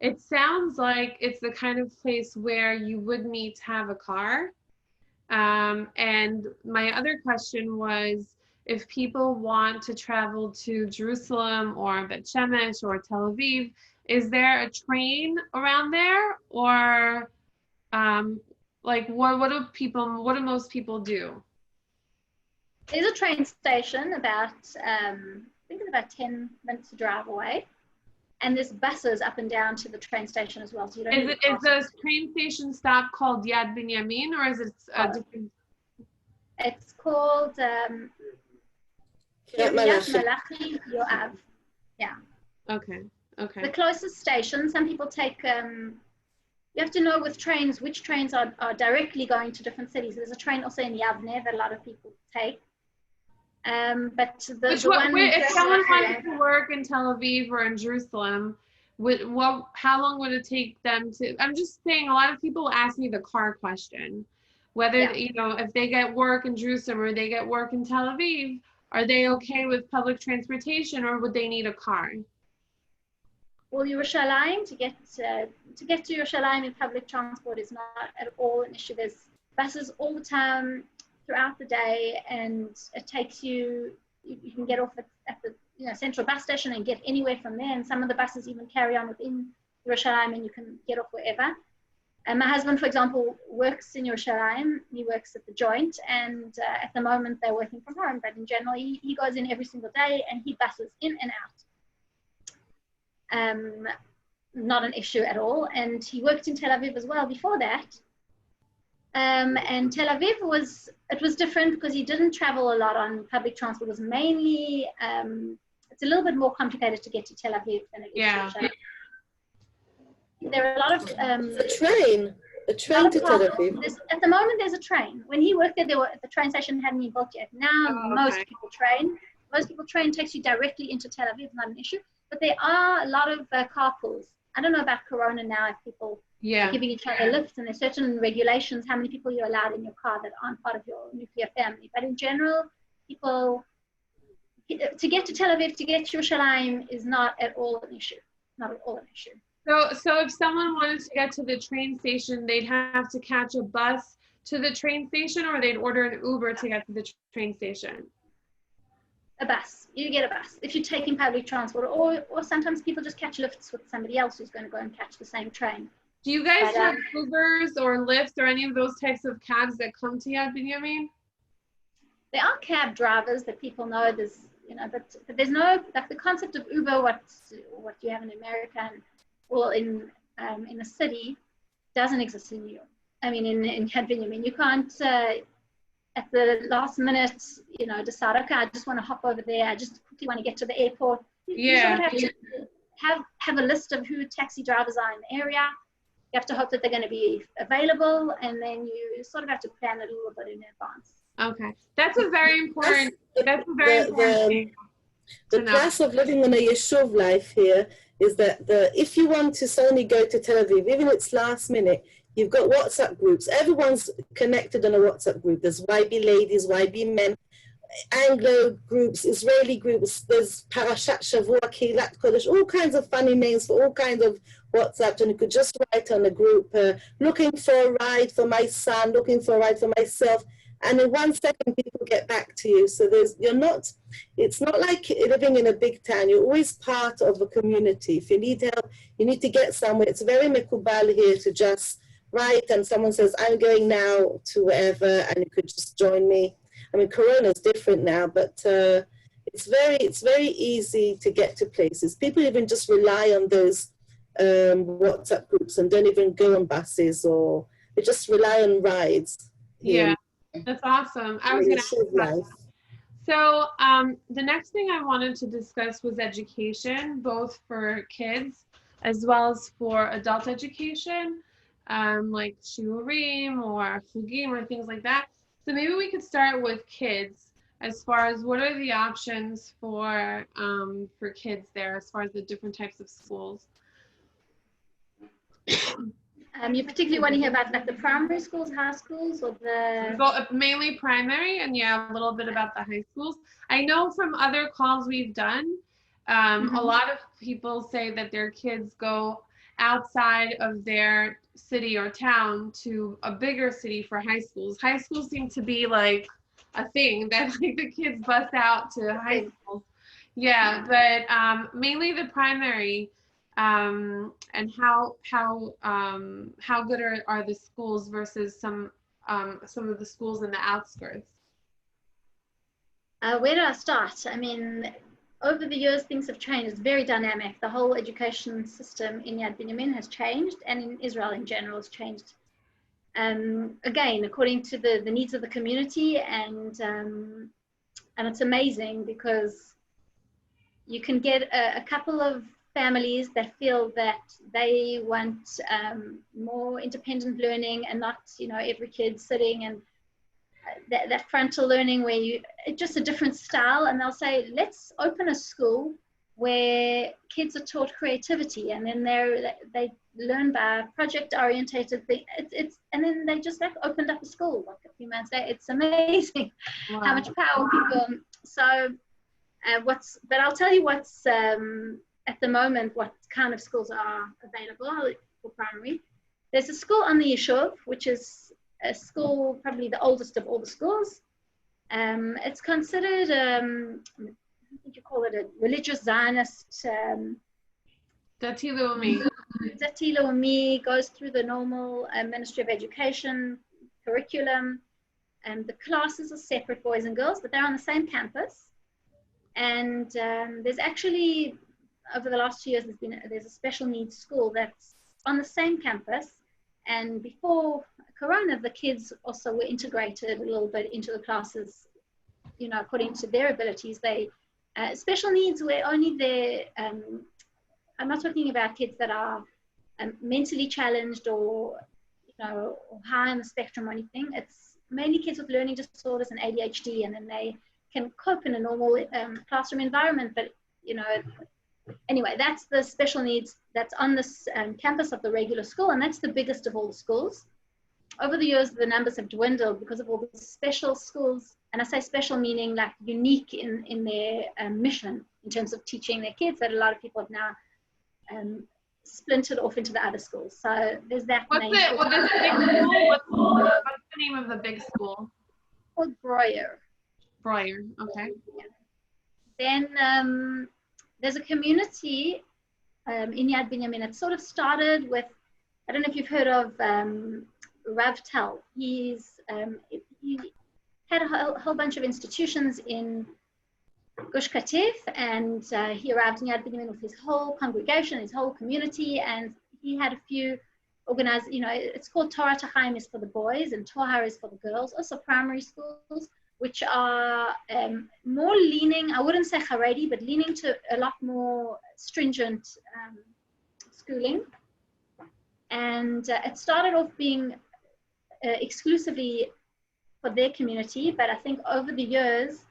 it sounds like it's the kind of place where you would need to have a car. And my other question was, if people want to travel to Jerusalem or Bet Shemesh or Tel Aviv, is there a train around there, or like what do most people do? There's a train station about I think it's about 10 minutes to drive away, and there's buses up and down to the train station as well. So you don't. Is the train station stop called Yad Binyamin, or is it a different? It's called. Malachi Yoav. Yeah. Okay. The closest station, some people take, you have to know with trains, which trains are directly going to different cities. There's a train also in Yavne that a lot of people take. But if someone wanted to work in Tel Aviv or in Jerusalem, how long would it take them to, I'm just saying, a lot of people ask me the car question, whether, if they get work in Jerusalem or they get work in Tel Aviv, are they okay with public transportation, or would they need a car? Well, Yerushalayim, to get to Yerushalayim in public transport is not at all an issue. There's buses all the time throughout the day, and it takes you can get off at the central bus station and get anywhere from there. And some of the buses even carry on within Yerushalayim, and you can get off wherever. And my husband, for example, works in Yerushalayim. He works at the Joint, and at the moment they're working from home. But in general, he goes in every single day, and he buses in and out. Not an issue at all. And he worked in Tel Aviv as well before that. And Tel Aviv was different because he didn't travel a lot on public transport. It was mainly, it's a little bit more complicated to get to Tel Aviv than it is to Yerushalayim. There are a lot of a train to Tel Aviv. At the moment, there's a train. When he worked there, the train station hadn't been built yet. Now most people train. Most people train takes you directly into Tel Aviv. Not an issue. But there are a lot of carpools. I don't know about Corona now, if people are giving each other lifts, and there's certain regulations how many people you're allowed in your car that aren't part of your nuclear family. But in general, people to get to Tel Aviv, to get to Yerushalayim is not at all an issue. Not at all an issue. So if someone wanted to get to the train station, they'd have to catch a bus to the train station, or they'd order an Uber to get to the train station? A bus. You get a bus if you're taking public transport, or sometimes people just catch lifts with somebody else who's going to go and catch the same train. Do you guys have Ubers or Lyft or any of those types of cabs that come to Yad Binyamin? There are cab drivers that people know. There's but there's no, like, the concept of Uber, what you have in America and in a city, doesn't exist in New York. I mean, in Yad Binyamin, you can't. at the last minute, decide, okay, I just want to hop over there. I just quickly want to get to the airport. You sort of have to have a list of who taxi drivers are in the area. You have to hope that they're going to be available, and then you sort of have to plan it a little bit in advance. Okay, that's a very important. That's a very important thing. The plus of living on a Yeshuv life here is that if you want to suddenly go to Tel Aviv, even if it's last minute, you've got WhatsApp groups. Everyone's connected on a WhatsApp group. There's YB ladies, YB men, Anglo groups, Israeli groups. There's Parashat Shavua, Kilat Kodesh, all kinds of funny names for all kinds of WhatsApp. And you could just write on a group, looking for a ride for my son, looking for a ride for myself. And in 1 second, people get back to you. So it's not like living in a big town. You're always part of a community. If you need help, you need to get somewhere. It's very mekubal here to just write, and someone says, I'm going now to wherever, and you could just join me. I mean, Corona is different now, but it's very easy to get to places. People even just rely on those WhatsApp groups and don't even go on buses, or they just rely on rides. Yeah. That's awesome. I was going to ask about that. So the next thing I wanted to discuss was education, both for kids as well as for adult education, like shiurim or chugim or things like that. So maybe we could start with kids as far as what are the options for kids there as far as the different types of schools. You particularly want to hear about like the primary schools, high schools, or mainly primary, and a little bit about the high schools. I know from other calls we've done, a lot of people say that their kids go outside of their city or town to a bigger city for high schools. High schools seem to be like a thing that like the kids bust out to high schools. Yeah, but mainly the primary. And how good are the schools versus some of the schools in the outskirts? Where do I start? I mean, over the years, things have changed. It's very dynamic. The whole education system in Yad Binyamin has changed, and in Israel in general has changed. Again, according to the needs of the community, and it's amazing because you can get a couple of families that feel that they want more independent learning and not, every kid sitting and that frontal learning where it's just a different style, and they'll say, let's open a school where kids are taught creativity, and then they learn by project orientated thing. And then they just opened up a school like a few months later. It's amazing how much power people. So but I'll tell you what's at the moment, what kind of schools are available for primary. There's a school on the Yeshuv, which is a school, probably the oldest of all the schools. It's considered, I think you call it a religious Zionist. Dati Leumi. Dati Leumi, goes through the normal Ministry of Education curriculum. The classes are separate, boys and girls, but they're on the same campus. And there's actually, over the last 2 years, there's a special needs school that's on the same campus. And before Corona, the kids also were integrated a little bit into the classes, according to their abilities. They special needs were only there. I'm not talking about kids that are mentally challenged or or high on the spectrum or anything. It's mainly kids with learning disorders and ADHD, and then they can cope in a normal classroom environment. But anyway, that's the special needs that's on this campus of the regular school, and that's the biggest of all the schools. Over the years, the numbers have dwindled because of all the special schools, and I say special meaning like unique in their mission in terms of teaching their kids, that a lot of people have now splintered off into the other schools. So there's that. What's the name of the big school? Called Breuer. Breuer, okay. Yeah. Then there's a community in Yad Binyamin. It sort of started with, I don't know if you've heard of Rav Tal. He had a whole bunch of institutions in Gush Katif, and he arrived in Yad Binyamin with his whole congregation, his whole community, and he had a few organize, it's called Torah Tachaim is for the boys and Tohar is for the girls, also primary schools, which are more leaning, I wouldn't say Haredi, but leaning to a lot more stringent schooling. And it started off being exclusively for their community, but I think over the years,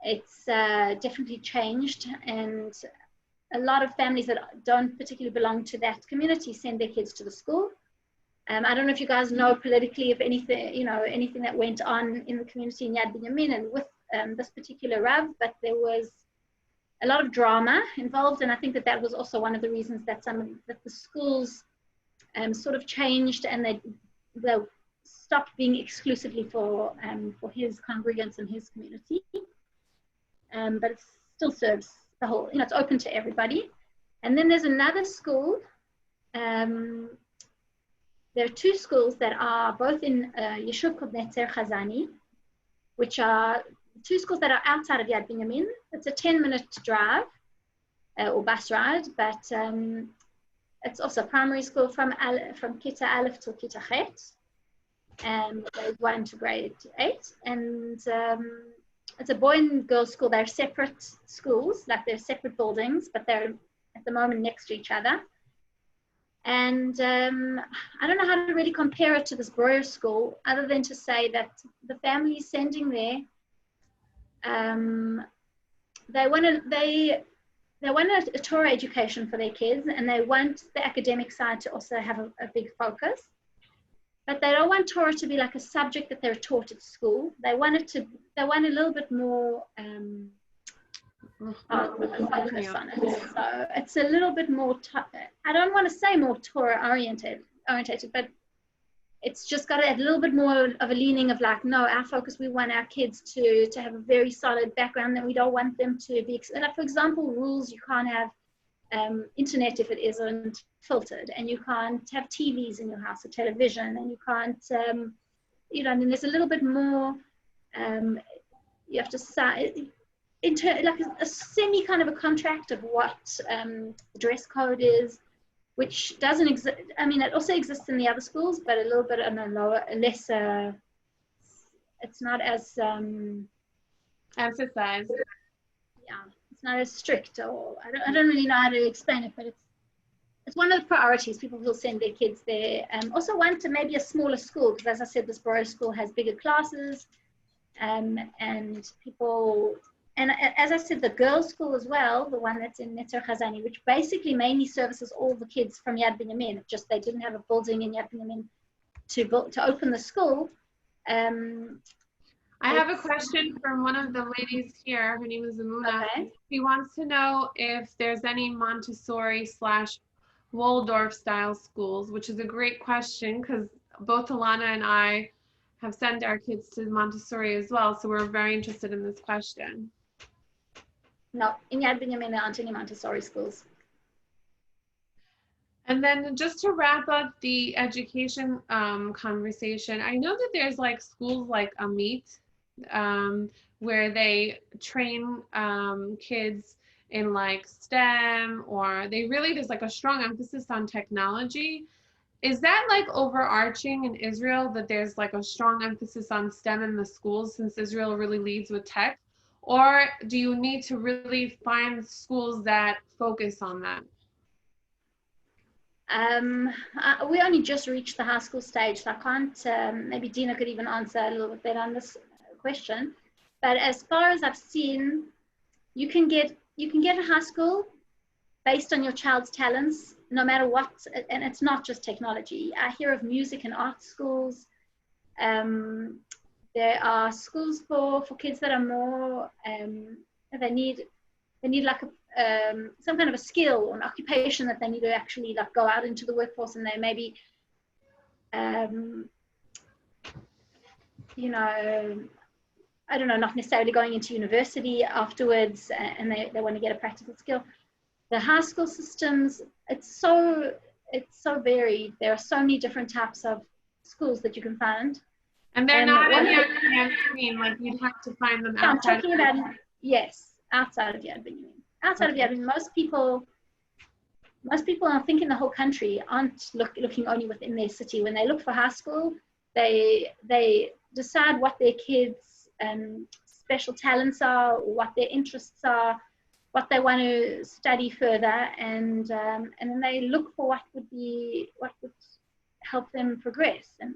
it's definitely changed, and a lot of families that don't particularly belong to that community send their kids to the school. I don't know if you guys know politically if anything, anything that went on in the community in Yad Binyamin and with this particular Rav, but there was a lot of drama involved, and I think that was also one of the reasons that the schools sort of changed, and they stopped being exclusively for his congregants and his community. But it still serves the whole, it's open to everybody. And then there's another school. There are two schools that are both in Yeshuv called Netzer Chazani, which are two schools that are outside of Yad Binyamin. It's a 10-minute drive or bus ride, but it's also a primary school from Kita Aleph to Kita Chet, grade 1 to grade 8. And it's a boy and girl school. They're separate schools, like they're separate buildings, but they're at the moment next to each other. And I don't know how to really compare it to this Breuer school, other than to say that the family sending there, they want a Torah education for their kids, and they want the academic side to also have a big focus. But they don't want Torah to be like a subject that they're taught at school. They want a little bit more focus on it. So it's a little bit more, I don't want to say more Torah oriented, but it's just got a little bit more of a leaning of like, no, our focus, we want our kids to have a very solid background, and we don't want them to be, like, for example, rules, you can't have internet if it isn't filtered, and you can't have TVs in your house or television, and you can't, and there's a little bit more, you have to say, like a semi kind of a contract of what the dress code is, which doesn't exist. I mean, it also exists in the other schools, but a little bit on a lesser, it's not as emphasized. Yeah, it's not as strict, or I don't really know how to explain it, but it's one of the priorities. People will send their kids there. Also want to maybe a smaller school, because as I said, this Breuer school has bigger classes, and people, and as I said, the girls' school as well, the one that's in Netzer Chazani, which basically mainly services all the kids from Yad Binyamin. Just they didn't have a building in Yad Binyamin to open the school. I have a question from one of the ladies here. Her name is Amuna. Okay. She wants to know if there's any Montessori / Waldorf style schools, which is a great question because both Alana and I have sent our kids to Montessori as well. So we're very interested in this question. No, in Yad Binyamin there aren't any Montessori schools. And then just to wrap up the education conversation, I know that there's like schools like Amit, where they train kids in like STEM, or there's like a strong emphasis on technology. Is that like overarching in Israel, that there's like a strong emphasis on STEM in the schools since Israel really leads with tech? Or do you need to really find schools that focus on that? We only just reached the high school stage, so I can't, maybe Dina could even answer a little bit better on this question. But as far as I've seen, you can get a high school based on your child's talents, no matter what, and it's not just technology. I hear of music and art schools. There are schools for kids that are more, they need like some kind of a skill or an occupation that they need to actually like go out into the workforce, and they maybe, I don't know, not necessarily going into university afterwards, and they want to get a practical skill. The high school systems, it's so varied. There are so many different types of schools that you can find. And they're not in Yad Binyamin, like you'd have to find them outside. I'm talking about, yes, outside of Yad Binyamin. Outside of Yad Binyamin, most people, most people, I think, in the whole country aren't looking only within their city. When they look for high school, they decide what their kids' special talents are, what their interests are, what they want to study further, and then they look for what would help them progress. And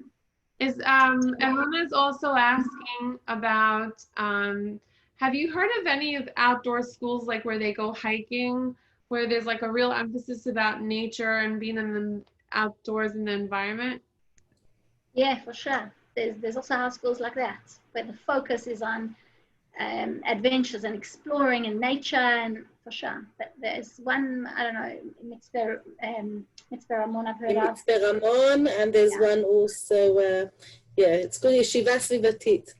Elena is also asking about, have you heard of any of outdoor schools, like where they go hiking, where there's like a real emphasis about nature and being in the outdoors in the environment? yeah, for sure. There's also high schools like that, where the focus is on adventures and exploring and nature, and for sure. But there's one, I don't know, Mitzvah Ramon I've heard of. Mitzvah Ramon, and there's one also, it's called Yeshiva Svivatit.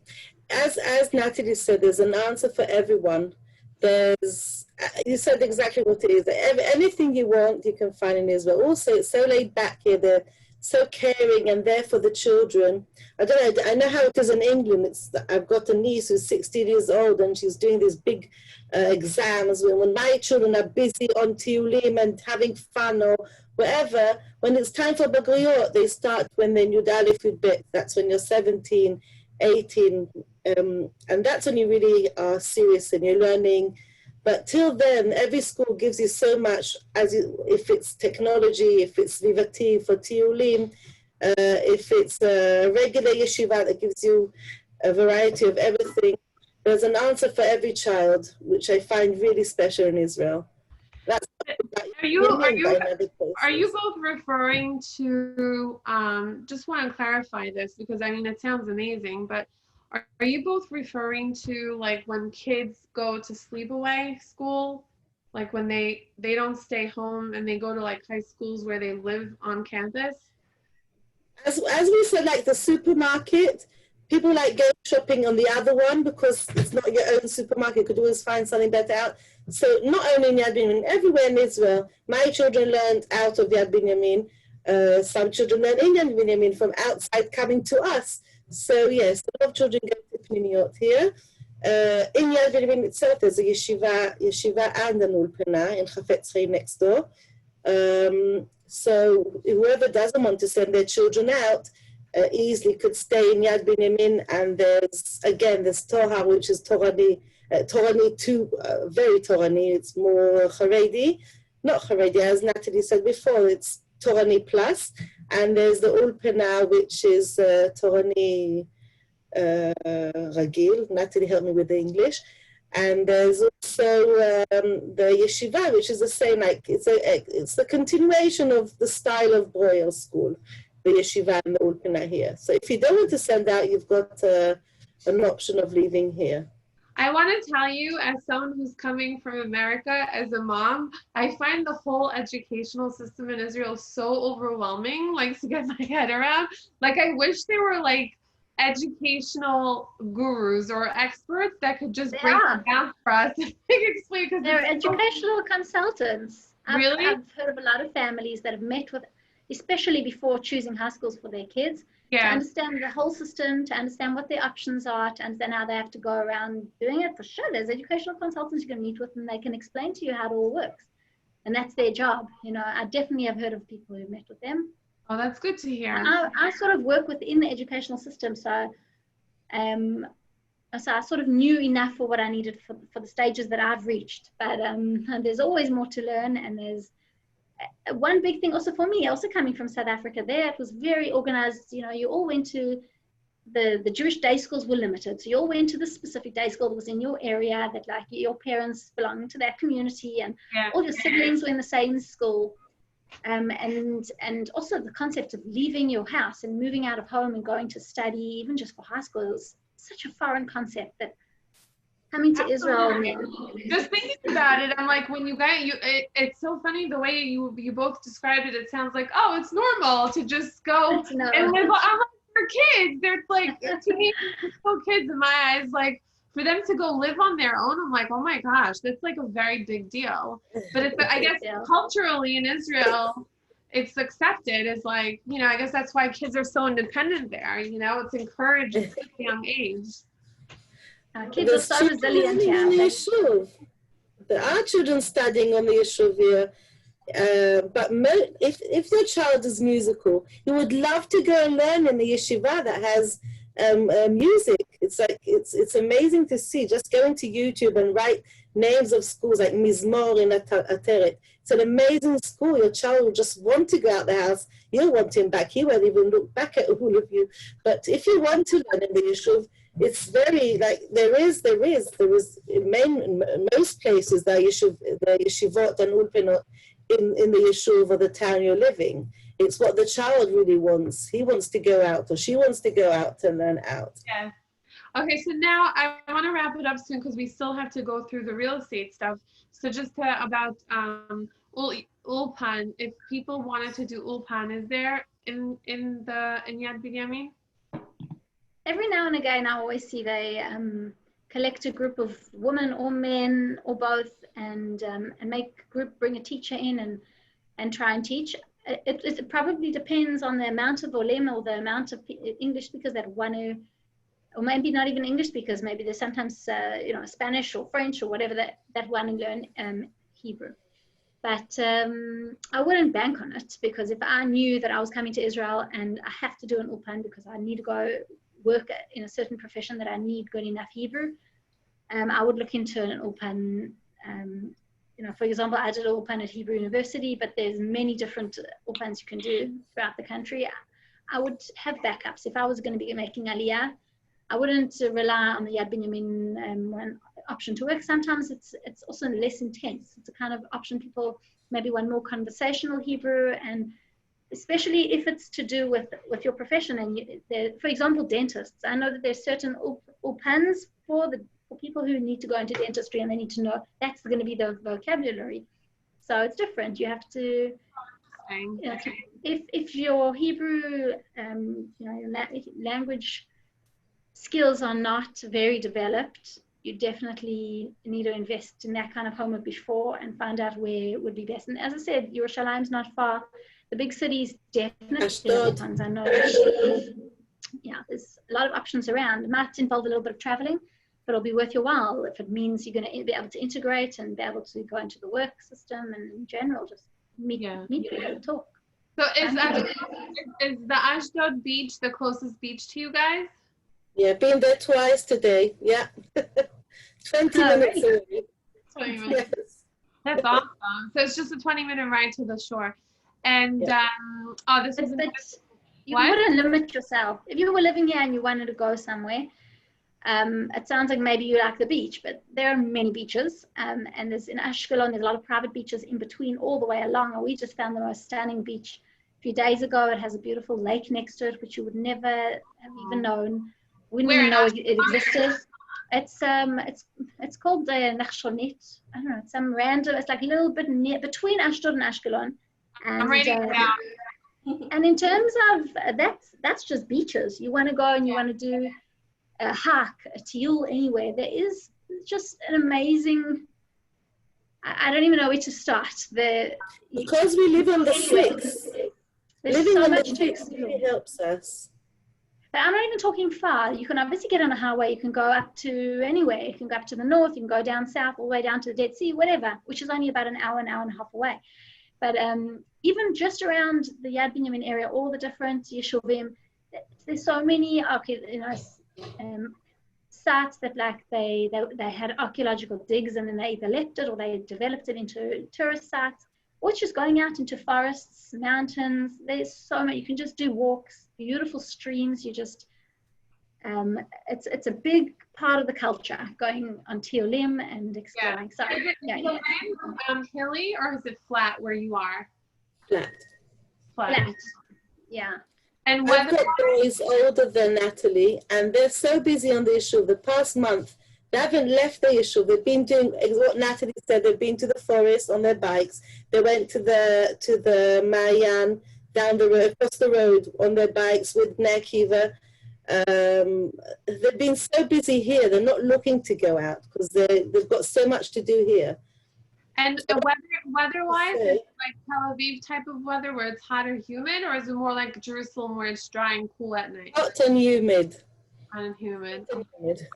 As Natalie said, there's an answer for everyone. You said exactly what it is. Anything you want, you can find in Israel. Also, it's so laid back here. They're so caring and there for the children. I don't know. I know how it is in England. I've got a niece who's 16 years old, and she's doing these big exams. When my children are busy on Tiulim and having fun or wherever, when it's time for Bagriyot, they start when they're Yud Aleph Yud Bet. That's when you're 17, 18, and that's when you really are serious and you're learning. But till then, every school gives you so much, if it's technology, if it's Vivati for Tiulim, if it's a regular yeshiva that gives you a variety of everything. There's an answer for every child, which I find really special in Israel. That's are you both referring to, just want to clarify this, because I mean, it sounds amazing, but are you both referring to like when kids go to sleepaway school, like when they don't stay home and they go to like high schools where they live on campus? As we said, like the supermarket, people like go shopping on the other one because it's not your own supermarket. You could always find something better out. So not only in Yad Binyamin, everywhere in Israel, my children learned out of Yad Binyamin. Some children learn in Yad Binyamin from outside coming to us. So yes, a lot of children go to Pnimiot here. In Yad Binyamin itself, there's a yeshiva and an ulpana in Chafetz Chaim next door. So whoever doesn't want to send their children out easily could stay in Yad Binyamin. And there's Torah, which is Torani too, very Torani. It's more Haredi, not Haredi, as Natalie said before, it's Torani plus. And there's the Ulpana, which is Torani Ragil. Natalie helped me with the English. And there's also the Yeshiva, which is the same, like it's the continuation of the style of Breuer school, the Yeshiva and the Ulpana here. So if you don't want to send out, you've got an option of leaving here. I want to tell you, as someone who's coming from America, as a mom, I find the whole educational system in Israel so overwhelming, like to get my head around. Like, I wish there were like educational gurus or experts that could just break it down for us and explain. Because they're educational consultants. Really? I've heard of a lot of families that have met with, especially before choosing high schools for their kids, to understand the whole system, to understand what their options are, to understand how they have to go around doing it. For sure, there's educational consultants you can meet with, and they can explain to you how it all works. And that's their job. You know, I definitely have heard of people who met with them. Oh, that's good to hear. I sort of work within the educational system, so I sort of knew enough for what I needed for the stages that I've reached. But there's always more to learn, and there's one big thing also for me, also coming from South Africa there, it was very organized. You know, you all went to the Jewish day schools were limited. So you all went to the specific day school that was in your area, that like your parents belonged to that community, and all your siblings were in the same school. And also the concept of leaving your house and moving out of home and going to study, even just for high school, is such a foreign concept that coming to Israel. Just thinking about it, I'm like, when it's so funny the way you both described it. It sounds like, oh, it's normal to just go and live. I'm like, for kids, they're like, to me, still kids in my eyes, like for them to go live on their own, I'm like, oh my gosh, that's like a very big deal. But it's, I guess culturally in Israel, it's accepted as like, you know, I guess that's why kids are so independent there. You know, it's encouraged at a young age. Kids are so resilient here. There are children studying on the Yeshuv here. If your child is musical, he would love to go and learn in the yeshiva that has music. It's amazing to see. Just going to YouTube and write names of schools like Mizmor in Ateret. It's an amazing school. Your child will just want to go out the house. You'll want him back. He won't even look back at all of you. But if you want to learn in the yeshuv, it's very like there is in most places the yeshivot and ulpenot in the yeshuv or the town you're living. It's what the child really wants. He wants to go out, or she wants to go out and learn out. Yeah. Okay, so now I want to wrap it up soon because we still have to go through the real estate stuff. So just about Ulpan, if people wanted to do Ulpan, is there in Yad Binyamin? Every now and again, I always see they collect a group of women or men or both, and make a group, bring a teacher in and try and teach. It probably depends on the amount of olem or the amount of English speakers that want to, or maybe not even English speakers. Maybe there's sometimes Spanish or French or whatever that want to learn Hebrew. But I wouldn't bank on it, because if I knew that I was coming to Israel and I have to do an ulpan because I need to go work in a certain profession that I need good enough Hebrew, I would look into an ulpan. For example, I did an ulpan at Hebrew University, but there's many different ulpans you can do throughout the country. I would have backups. If I was going to be making aliyah, I wouldn't rely on the Yad Binyamin one option to work. Sometimes it's also less intense. It's a kind of option people maybe want more conversational Hebrew, and especially if it's to do with your profession. And for example, dentists. I know that there's certain ulpans for people who need to go into dentistry, and they need to know that's going to be the vocabulary. So it's different. You have to, if your Hebrew, your language skills are not very developed, you definitely need to invest in that kind of homework before and find out where would be best. And as I said, Yerushalayim's not far. The big cities definitely have ones. I know. Yeah, there's a lot of options around. It might involve a little bit of traveling, but it'll be worth your while if it means you're going to be able to integrate and be able to go into the work system, and in general just meet people and talk. So is the Ashdod beach the closest beach to you guys? Yeah, been there twice today. Yeah. 20 minutes away. 20 minutes. Yes. That's awesome. So it's just a 20-minute ride to the shore. And this is you wouldn't limit yourself. If you were living here and you wanted to go somewhere, it sounds like maybe you like the beach, but there are many beaches. And there's in Ashkelon, there's a lot of private beaches in between all the way along. And we just found the most stunning beach a few days ago. It has a beautiful lake next to it, which you would never have even known. We didn't even know it existed. It's called the Nachshonit. I don't know. It's some random. It's like a little bit near between Ashdod and Ashkelon. And, I'm writing it down. And in terms of that's just beaches. You want to go and you want to do a hike, a tiyul, anywhere. There is just an amazing. I don't even know where to start. Because we live on the six. Living so on the six really helps us. But I'm not even talking far. You can obviously get on a highway. You can go up to anywhere. You can go up to the north. You can go down south, all the way down to the Dead Sea, whatever, which is only about an hour and a half away. But even just around the Yad Binyamin area, all the different yeshuvim, there's so many, sites that like they had archaeological digs, and then they either left it or they developed it into tourist sites, or it's just going out into forests, mountains. There's so many. You can just do walks, beautiful streams. You just, it's a big part of the culture, going on Tiolim and exploring. Yeah. Is it hilly or is it flat where you are? Flat. Yeah. And I've got boys older than Natalie, and they're so busy on the issue. The past month, they haven't left the issue. They've been doing what Natalie said. They've been to the forest on their bikes. They went to the Mayan down the road, across the road on their bikes with Bnei Akiva. They've been so busy here. They're not looking to go out because they've got so much to do here. And weather-wise, is it like Tel Aviv type of weather where it's hot or humid, or is it more like Jerusalem where it's dry and cool at night? Hot and humid. Unhumid.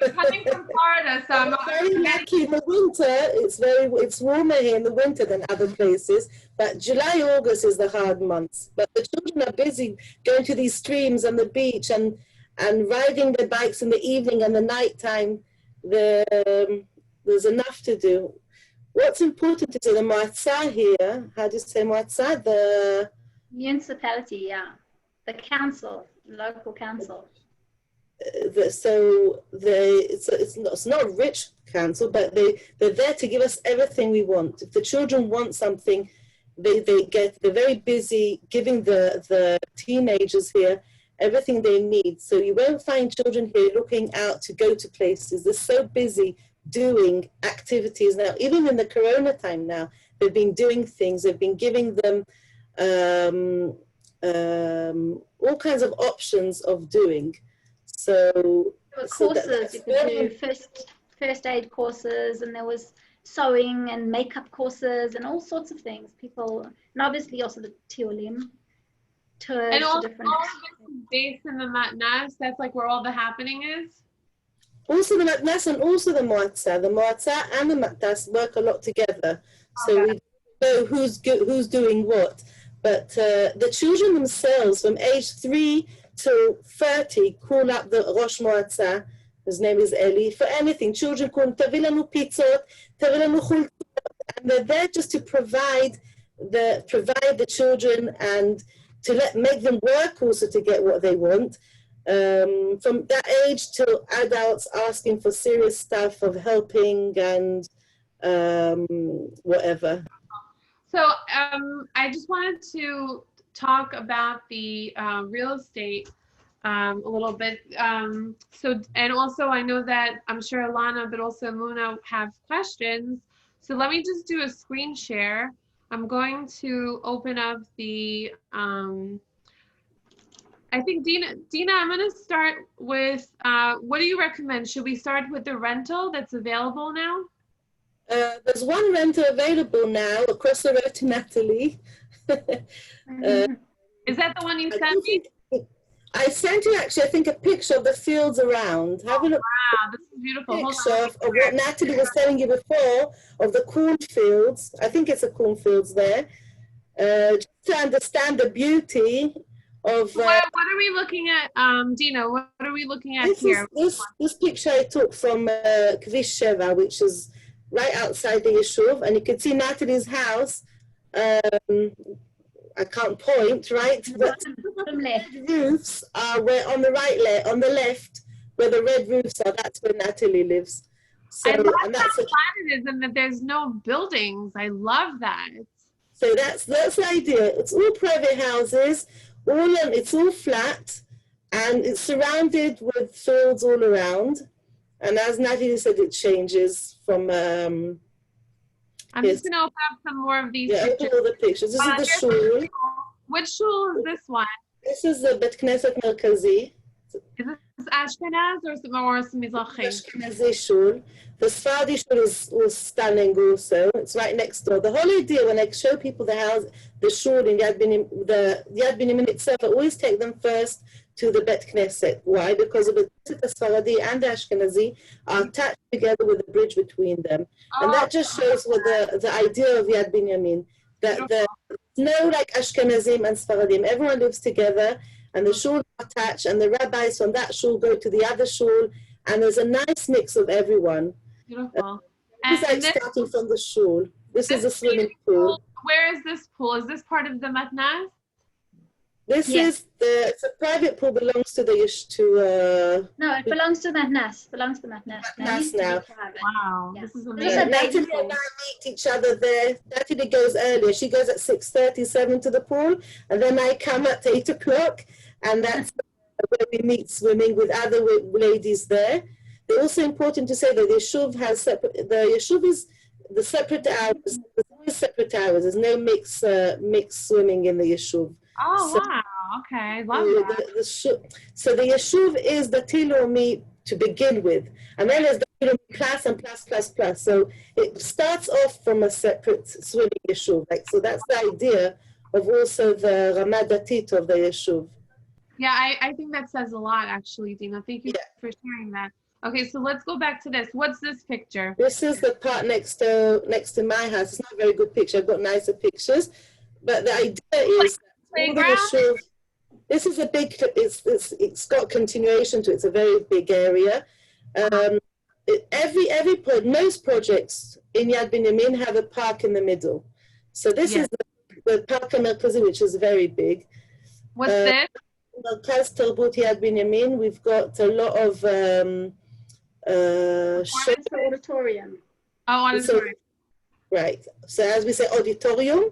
Coming from Florida, so I'm very lucky in the winter. It's warmer here in the winter than other places. But July, August is the hard months. But the children are busy going to these streams and the beach and riding their bikes in the evening and the night time. There's enough to do. What's important is the Moatzah here. How do you say Moatzah? The municipality, yeah, the council, local council. It's not a rich council, but they're there to give us everything we want. If the children want something, they're very busy giving the teenagers here everything they need. So you won't find children here looking out to go to places. They're so busy doing activities now. Even in the Corona time now, they've been doing things. They've been giving them all kinds of options of doing. So courses, you could do first aid courses, and there was sewing and makeup courses and all sorts of things. People, and obviously also the Tiolim tours. And all different. All of this is based in the matnas. That's like where all the happening is. Also the matnas and also the moatzah. The moatzah and the matnas work a lot together. So we know who's doing what. But the children themselves, from age 3 to 30, call up the Rosh Moatzah, his name is Eli, for anything. Children call him, "Tavi lanu pizzot, tavi lanu chultot," and they're there just to provide the children and to make them work also to get what they want. From that age till adults asking for serious stuff of helping and whatever. So I just wanted to talk about the real estate a little bit. And also I know that I'm sure Alana, but also Muna have questions. So let me just do a screen share. I'm going to open up the, I think Dina, I'm going to start with, what do you recommend? Should we start with the rental that's available now? There's one renter available now across the road to Natalie. Is that the one you sent me? I sent you actually, I think, a picture of the fields around. Have a look. Wow, this is beautiful. Picture of what Natalie was telling you before of the cornfields. I think it's a cornfields there. Just to understand the beauty of. What are we looking at, Dina? What are we looking at here? This picture I took from Kvish Sheva, which is right outside the Yishuv, and you can see Natalie's house. I can't point, right? But the roofs are where on the on the left, where the red roofs are. That's where Natalie lives. So, I love how flat it is, and that there's no buildings. I love that. So that's the idea. It's all private houses. It's all flat, and it's surrounded with fields all around. And as Natalie said, it changes from. I'm just going to open up some more of these pictures. Open all the pictures. This is the shul. Which shul is this one? This is the Bet Knesset Merkazi. Is this Ashkenaz or Mizrahi? Ashkenazi shul. The Sephardi shul was stunning also. It's right next door. The whole idea when I show people the house, the shul in Yad Binyamin, the Yad Binyamin itself, I always take them first to the Bet Knesset. Why? Because the Sephardi and the Ashkenazi are attached together with a bridge between them. And that just shows what the idea of Yad Binyamin, that there's no like Ashkenazim and Sephardim. Everyone lives together, and the shul are attached, and the rabbis from that shul go to the other shul, and there's a nice mix of everyone. Beautiful. It's like starting from the shul. This is a swimming pool. Where is this pool? Is this part of the matnas? This is it's a private pool, belongs to the no, it belongs to Matnas. Belongs to Matnas. Matnas now. Wow, this is amazing. Natalie and I meet each other there. Natalie goes earlier. She goes at 6:37 to the pool, and then I come at 8 o'clock, and that's where we meet swimming with other ladies there. It's also important to say that the yeshuv has separate. The yeshuv is the separate hours. There's always separate hours. There's no mixed swimming in the yeshuv. Oh, wow. Okay. I love that. So the yeshuv is the tilomi to begin with. And then there's the tilomi plus and plus. So it starts off from a separate swimming yeshuv. So that's the idea of also the Ramadat of the yeshuv. Yeah, I think that says a lot, actually, Dina. Thank you for sharing that. Okay, so let's go back to this. What's this picture? This is the part next to my house. It's not a very good picture. I've got nicer pictures, but the idea is all the Yishuv. This is a big. It's got continuation to it. It's a very big area. Most projects in Yad Binyamin have a park in the middle. So this is the Park Merkazi, which is very big. What's this? Merkaz Tarbut Yad Binyamin. We've got a lot of auditorium. Oh, auditorium. Right. So as we say, auditorium.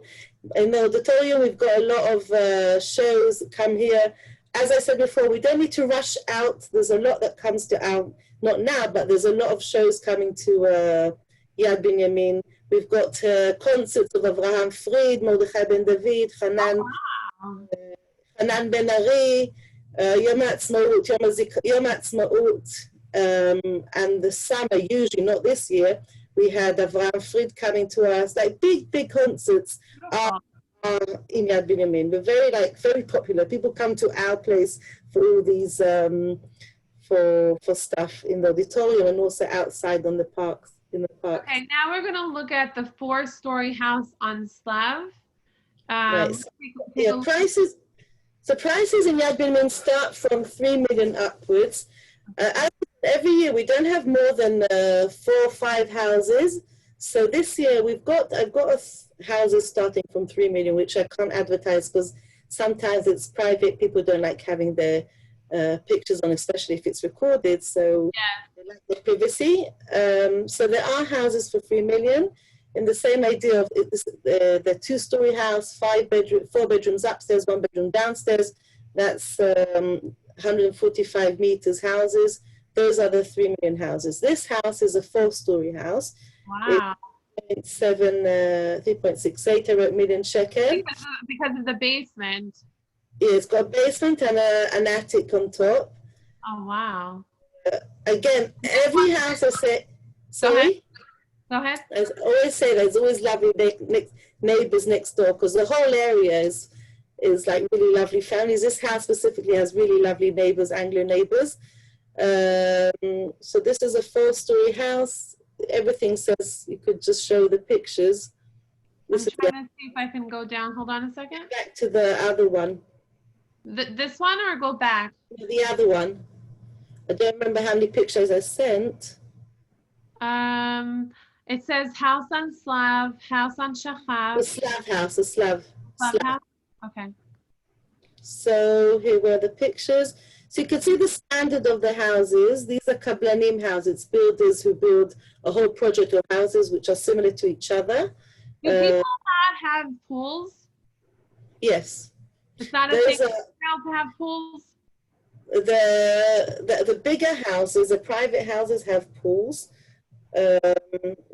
In the auditorium, we've got a lot of shows come here. As I said before, we don't need to rush out. There's a lot that comes to our, not now, but there's a lot of shows coming to Yad Binyamin. We've got concerts of Avraham Fried, Mordechai Ben David, Hanan Ben Ari, Yom Ha'atzmaut, and the summer, usually not this year, we had Avraham Fried coming to us, like big concerts in Yad Binyamin. We're very popular. People come to our place for all these, for stuff in the auditorium and also outside on the parks. In the park. Okay, now we're gonna look at the 4-story house on Slav. Right. Prices. So prices in Yad Binyamin start from 3 million upwards. Every year we don't have more than 4 or 5 houses. So this year I've got houses starting from 3 million, which I can't advertise because sometimes it's private. People don't like having their pictures on, especially if it's recorded. So they like the privacy. So there are houses for 3 million. In the same idea of the 2-story house, 4 bedrooms upstairs, 1 bedroom downstairs. That's 145 meters houses. Those are the 3 million houses. This house is a 4-story house. Wow. It's 3.68 million shekel. Because of the basement. Yeah, it's got a basement and an attic on top. Oh, wow. Again, every house I say, sorry? Go ahead. I always say there's always lovely neighbors next door because the whole area is like really lovely families. This house specifically has really lovely neighbors, Anglo neighbors. So this is a 4-story house. Everything says you could just show the pictures. I'm trying to see if I can go down. Hold on a second. Back to the other one. This one or go back? The other one. I don't remember how many pictures I sent. It says house on Slav, house on Shachav. The Slav house, the Slav. House? Okay. So here were the pictures. So you can see the standard of the houses. These are Kablanim houses, builders who build a whole project of houses which are similar to each other. Do people not have pools? Yes. It's not a thing to have pools? The bigger houses, the private houses have pools. The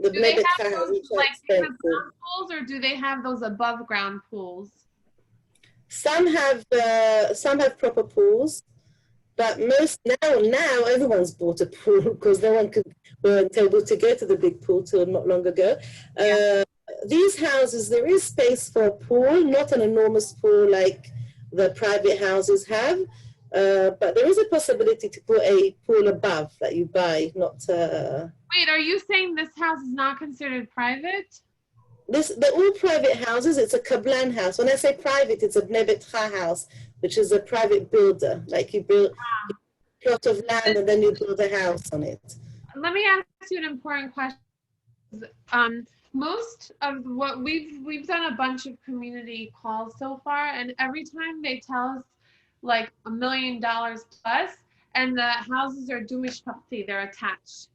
do they have those, ground pools, or do they have those above ground pools? Some have proper pools, but most now everyone's bought a pool because no one weren't able to go to the big pool till not long ago. These houses, there is space for a pool, not an enormous pool like the private houses have, but there is a possibility to put a pool above that you buy, not. Wait, are you saying this house is not considered private? They're all private houses. It's a Kablan house. When I say private, it's a Bnei Betcha house, which is a private builder. Like you build a plot of land and then you build a house on it. Let me ask you an important question. Most of what we've done a bunch of community calls so far, and every time they tell us like $1 million plus, and the houses are Jewish property, they're attached.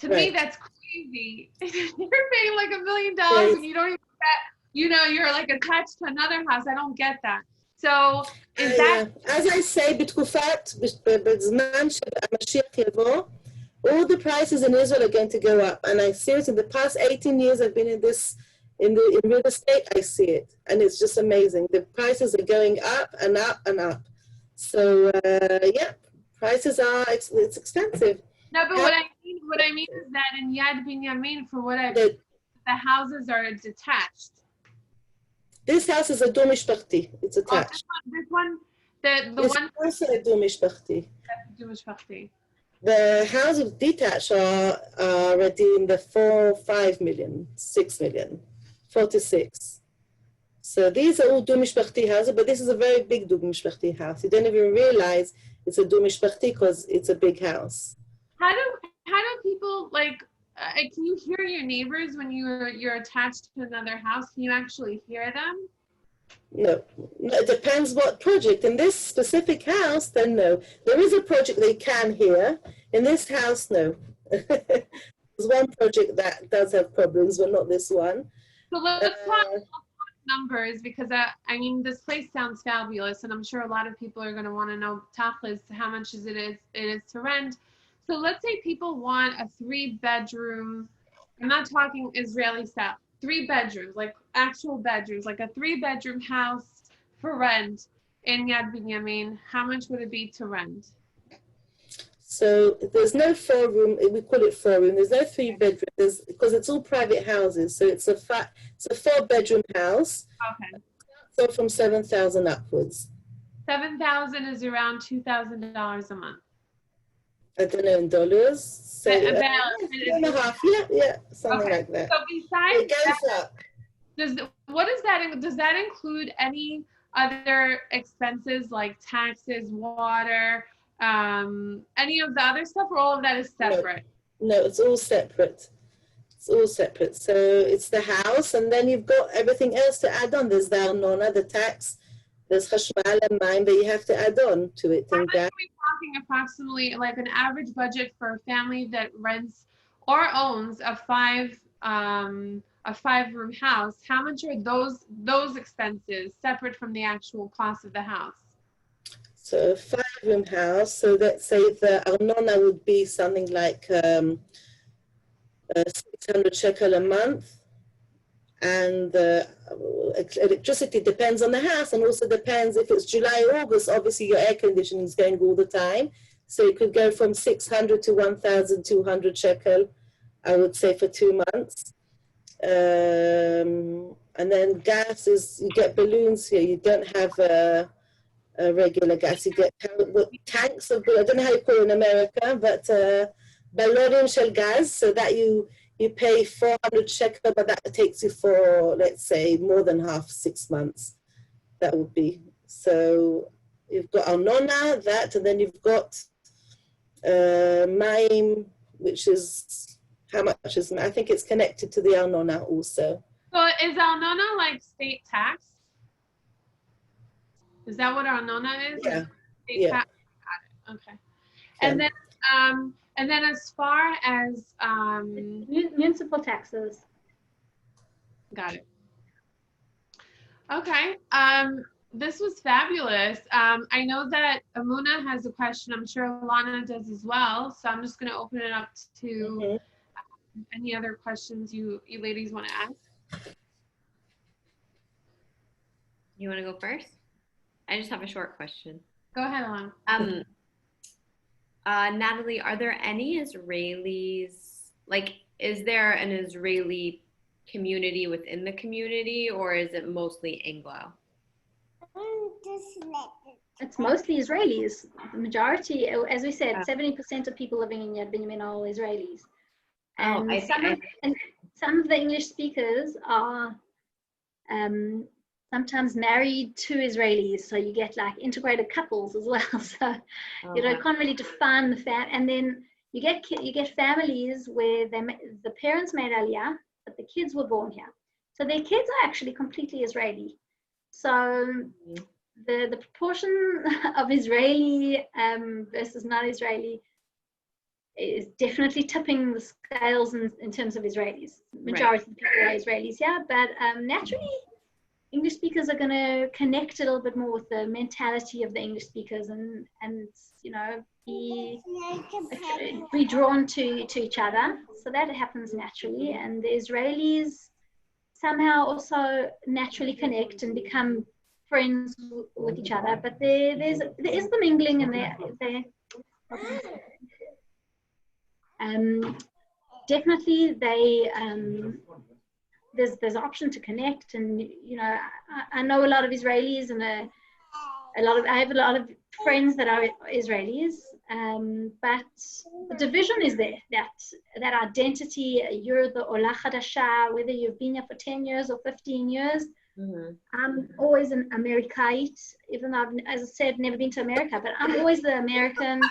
To me, that's crazy. You're paying like $1 million and you don't even get, you're like attached to another house. I don't get that. So is that? As I say, all the prices in Israel are going to go up. And I seriously, in the past 18 years I've been in real estate, I see it. And it's just amazing. The prices are going up and up and up. So prices it's expensive. No, but what I mean is that in Yad Binyamin, the houses are detached. This house is a dom mishpachti. It's attached. This one, The It's one also a dom mishpachti. Mishpachti. The houses detached are already in the 5 million, 6 million, 4 to 6. So these are all dom mishpachti houses, but this is a very big dom mishpachti house. You don't even realize it's a dom mishpachti because it's a big house. How do people like? Can you hear your neighbors when you're attached to another house? Can you actually hear them? No, it depends what project. In this specific house, then no. There is a project they can hear. In this house, no. There's one project that does have problems, but not this one. So let's talk numbers, because I mean, this place sounds fabulous, and I'm sure a lot of people are going to want to know tachlis how much it is to rent. So let's say people want a 3-bedroom. I'm not talking Israeli style. 3 bedrooms, like actual bedrooms, like a 3-bedroom house for rent in Yad Binyamin. How much would it be to rent? So there's no 4-room. We call it 4-room. There's no 3-bedroom. Because it's all private houses. So it's a 4-bedroom house. Okay. So from 7,000 upwards. 7,000 is around $2,000 a month. I don't know in dollars. So About 2.5. Yeah, something like that. So besides it goes up. Does that include any other expenses like taxes, water, any of the other stuff, or all of that is separate? No, it's all separate. It's all separate. So it's the house, and then you've got everything else to add on. There's the arnona, the tax, there's chashmal and mayim that you have to add on to it. How much are we talking approximately, like an average budget for a family that rents or owns a 5-room house? How much are those expenses separate from the actual cost of the house? So a 5-room house. So let's say the arnona would be something like 600 shekel a month. And electricity depends on the house, and also depends if it's July or August. Obviously, your air conditioning is going all the time, so it could go from 600 to 1,200 shekel, I would say, for 2 months. And then gas is, you get balloons here. You don't have a regular gas. You get tanks of, I don't know how you call it in America, but ballonim shel gas, so that you pay 400 shekel, but that takes you for, let's say, more than half 6 months. That would be. So you've got arnona, that, and then you've got mayim, which is, how much is, I think it's connected to the arnona also. So is arnona like state tax? Is that what arnona is? Yeah. State tax? Got it. Okay. Yeah. And then as far as municipal taxes. Got it. Okay. This was fabulous. I know that Amuna has a question. I'm sure Lana does as well. So I'm just going to open it up to any other questions you ladies want to ask. You want to go first? I just have a short question. Go ahead, Alana. Natalie, are there any Israelis, like, is there an Israeli community within the community, or is it mostly Anglo? It's mostly Israelis. The majority, as we said, 70% of people living in Yad Binyamin are all Israelis. And some of the English speakers are sometimes married to Israelis, so you get like integrated couples as well. So you can't really define the and then you get families where the parents made Aliyah, but the kids were born here, so their kids are actually completely Israeli. So the proportion of Israeli versus non-Israeli is definitely tipping the scales in terms of Israelis. Majority of the people are Israelis, yeah, but naturally English speakers are going to connect a little bit more with the mentality of the English speakers and be drawn to each other. So that happens naturally. And the Israelis somehow also naturally connect and become friends with each other. But there is the mingling, and definitely they there's an option to connect. And I know a lot of Israelis, and I have a lot of friends that are Israelis, but the division is there. That identity, you're the Ola Chadasha, whether you've been here for 10 years or 15 years. I'm always an Amerikite, even though I've, as I said, never been to America, but I'm always the American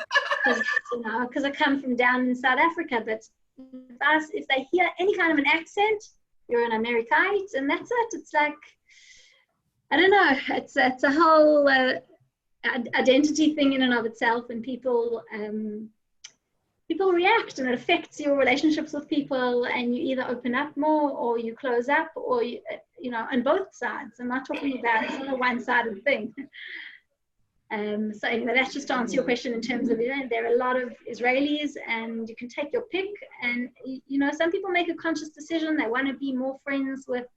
because I come from down in South Africa. But if they hear any kind of an accent, you're an Amerikite, and that's it. It's like, I don't know, it's a whole identity thing in and of itself, and people react, and it affects your relationships with people, and you either open up more or you close up, or you know, on both sides. I'm not talking about, it's not a one-sided thing. So anyway, that's just to answer your question in terms of, you know, there are a lot of Israelis, and you can take your pick, and you know, some people make a conscious decision, they want to be more friends with,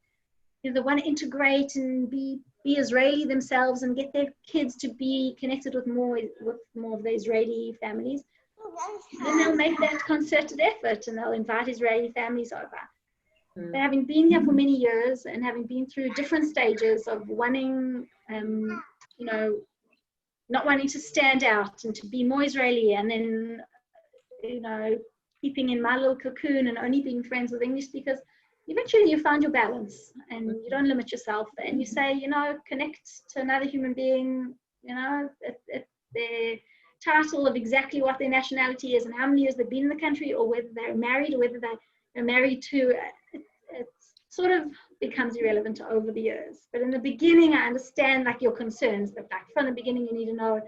you know, they want to integrate and be Israeli themselves and get their kids to be connected with more of the Israeli families. Then they'll make that concerted effort, and they'll invite Israeli families over. But having been here for many years, and having been through different stages of wanting, you know, not wanting to stand out and to be more Israeli, and then, you know, keeping in my little cocoon and only being friends with English speakers, eventually you find your balance, and you don't limit yourself, and you say, you know, connect to another human being, you know, at their title of exactly what their nationality is and how many years they've been in the country, or whether they're married, or whether they're married to, it sort of becomes irrelevant over the years. But in the beginning, I understand like your concerns, but like from the beginning, you need to know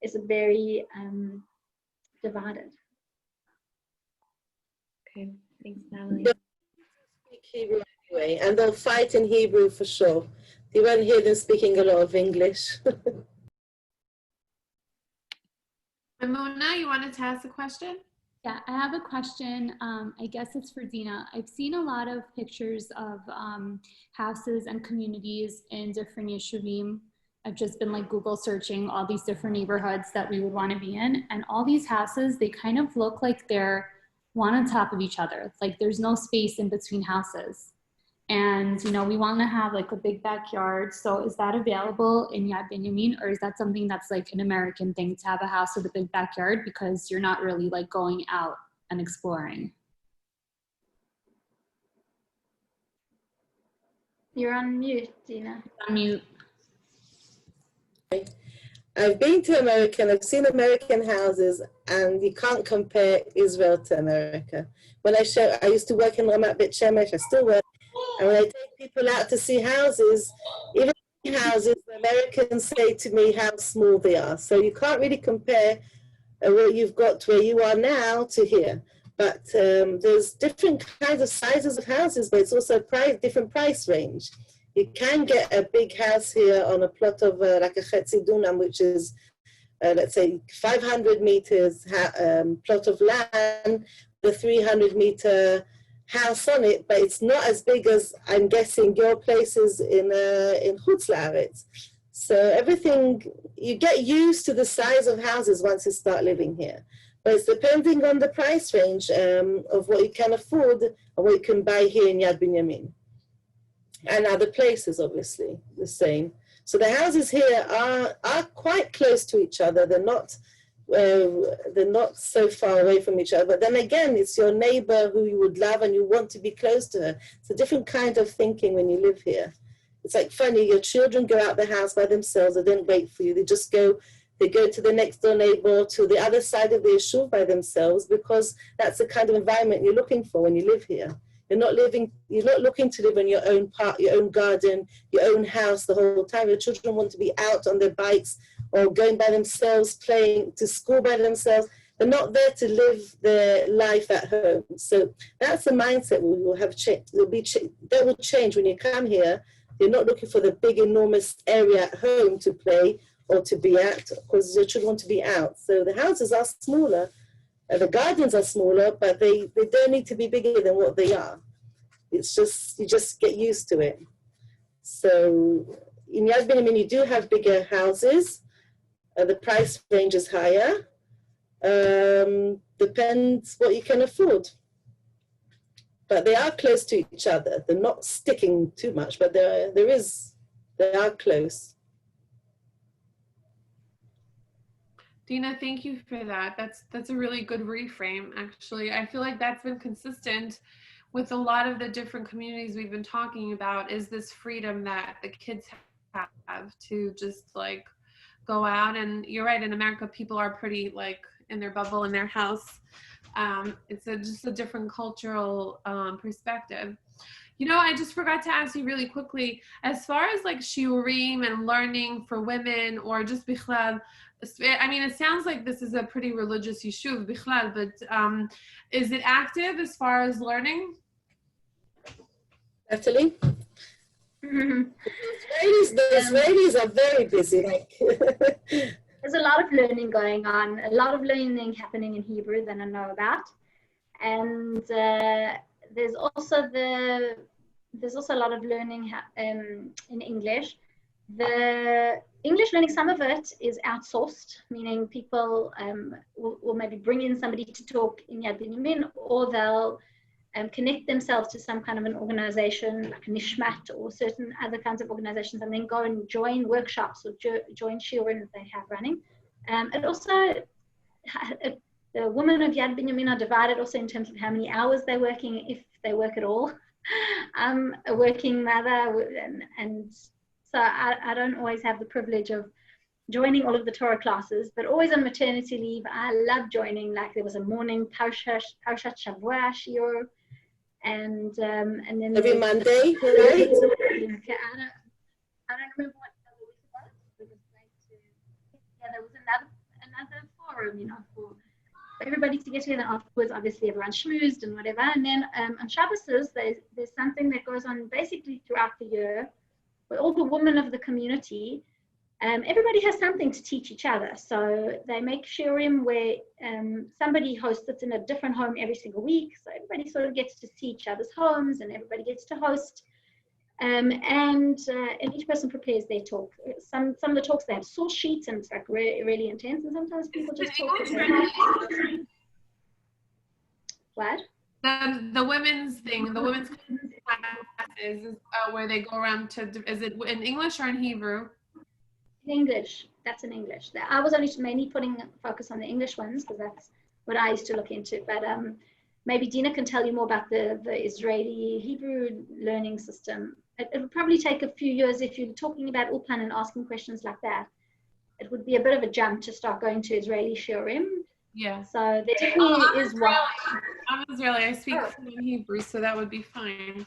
it's a very divided. Okay, thanks, Natalie. Speak Hebrew anyway, and they'll fight in Hebrew for sure. You won't hear them speaking a lot of English. Mona, you wanted to ask a question? Yeah, I have a question. I guess it's for Dina. I've seen a lot of pictures of houses and communities in different yeshuvim. I've just been like Google searching all these different neighborhoods that we would want to be in. And all these houses, they kind of look like they're one on top of each other. Like there's no space in between houses. And, you know, we want to have like a big backyard. So is that available in Yad Binyamin, or is that something that's like an American thing to have a house with a big backyard because you're not really like going out and exploring? You're on mute, Dina. On mute. I've been to America and I've seen American houses, and you can't compare Israel to America. When I used to work in Ramat Bet Shemesh, I still work, and when I take people out to see houses, even houses, the Americans say to me how small they are. So you can't really compare what you've got where you are now to here. But there's different kinds of sizes of houses, but it's also a different price range. You can get a big house here on a plot of like a chetzi dunam, which is, let's say, 500 meters plot of land, the 300-meter house on it, but it's not as big as, I'm guessing, your places in Chutz La'aretz. So everything, you get used to the size of houses once you start living here. But it's depending on the price range of what you can afford and what you can buy here in Yad Binyamin. And other places, obviously, the same. So the houses here are quite close to each other. They're not so far away from each other. But then again, it's your neighbor who you would love and you want to be close to her. It's a different kind of thinking when you live here. It's like funny, your children go out the house by themselves. They don't wait for you. They go to the next door neighbor, to the other side of the yeshuv by themselves, because that's the kind of environment you're looking for when you live here. You're not looking to live in your own park, your own garden, your own house the whole time. Your children want to be out on their bikes or going by themselves, playing to school by themselves. They're not there to live their life at home. So that's the mindset we will have changed. That will change when you come here. You're not looking for the big, enormous area at home to play or to be at, because your children want to be out. So the houses are smaller. The gardens are smaller, but they don't need to be bigger than what they are. It's just, you just get used to it. So in Yad Binyamin, you do have bigger houses. The price range is higher. Depends what you can afford. But they are close to each other. They're not sticking too much, but they are close. Dina, thank you for that. That's a really good reframe, actually. I feel like that's been consistent with a lot of the different communities we've been talking about, is this freedom that the kids have to just like go out. And you're right, in America, people are pretty like in their bubble, in their house. It's just a different cultural perspective. You know, I just forgot to ask you really quickly, as far as like shiurim and learning for women, or just bichlal, I mean, it sounds like this is a pretty religious yishuv, bichlal, but is it active as far as learning? Natalie? The Israelis are very busy. Like There's a lot of learning going on, a lot of learning happening in Hebrew that I know about. And there's also a lot of learning in English. The English learning, some of it is outsourced, meaning people will maybe bring in somebody to talk in Yad Binyamin, or they'll connect themselves to some kind of an organization like Nishmat or certain other kinds of organizations, and then go and join workshops or join shiurim that they have running. And also, the women of Yad Binyamin are divided also in terms of how many hours they're working, if they work at all. I'm a working mother, and so I don't always have the privilege of joining all of the Torah classes, but always on maternity leave, I love joining. Like there was a morning Parshat Shavua shiur, and then every Monday, right? Okay, I don't remember what the week was. It was like there was another forum, you know, for everybody to get together afterwards. Obviously, everyone schmoozed and whatever. And then on Shabbos, there's something that goes on basically throughout the year, where all the women of the community, everybody has something to teach each other. So they make shiurim where somebody hosts it in a different home every single week. So everybody sort of gets to see each other's homes, and everybody gets to host. And each person prepares their talk. Some of the talks, they have source sheets, and it's like really intense. And sometimes people just talk. What? The women's thing, the women's classes, where they go around to, is it in English or in Hebrew? In English. That's in English. I was only mainly putting focus on the English ones because that's what I used to look into. But maybe Dina can tell you more about the Israeli Hebrew learning system. It would probably take a few years if you're talking about Ulpan and asking questions like that. It would be a bit of a jump to start going to Israeli shiurim. Yeah. So there definitely is one. I'm Israeli. I speak fluent Hebrew, so that would be fine.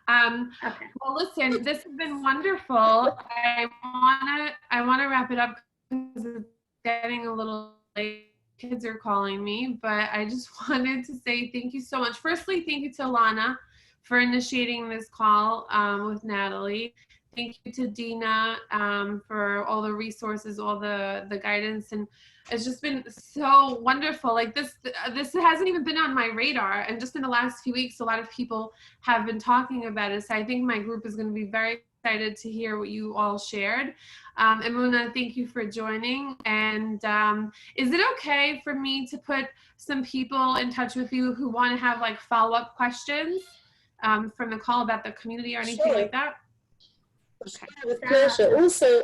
Okay. Well, listen, this has been wonderful. I wanna wrap it up because it's getting a little late. Kids are calling me, but I just wanted to say thank you so much. Firstly, thank you to Alana for initiating this call with Natalie. Thank you to Dina for all the resources, all the guidance, and it's just been so wonderful. Like this hasn't even been on my radar, and just in the last few weeks, a lot of people have been talking about it. So I think my group is going to be very excited to hear what you all shared. Emuna, thank you for joining. And is it okay for me to put some people in touch with you who want to have like follow-up questions from the call about the community or anything like that? Okay. With pleasure. Also,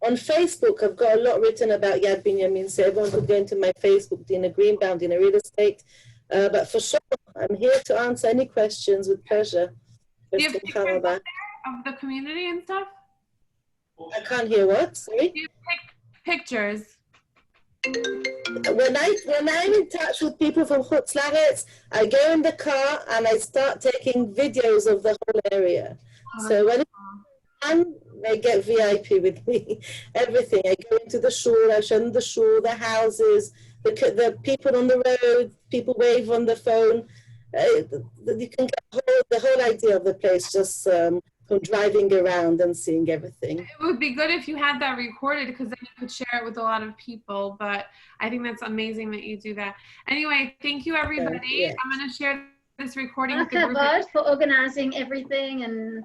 on Facebook, I've got a lot written about Yad Binyamin, so everyone could go into my Facebook, Dina Greenbaum, Dina Real Estate. But for sure, I'm here to answer any questions with pleasure. Do you have pictures of the community and stuff? I can't hear what? Sorry? Do you take pictures? When I'm in touch with people from Chutz La'aretz, I go in the car and I start taking videos of the whole area. So when they get VIP with me, everything. I go into the shul, I show them the shul, the houses, the people on the road, people wave on the phone. You can get the whole idea of the place just from driving around and seeing everything. It would be good if you had that recorded, because then you could share it with a lot of people, but I think that's amazing that you do that. Anyway, thank you everybody. Yeah. I'm going to share this recording with the group. Thank you for organizing everything, and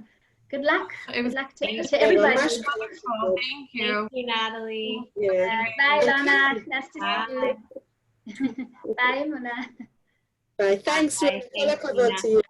good luck. Good luck to everybody. Thank you. Thank you, Natalie. Yeah. Bye, Lana. Nice to see you. Bye, Mona. Bye. Thanks, Rina. To you.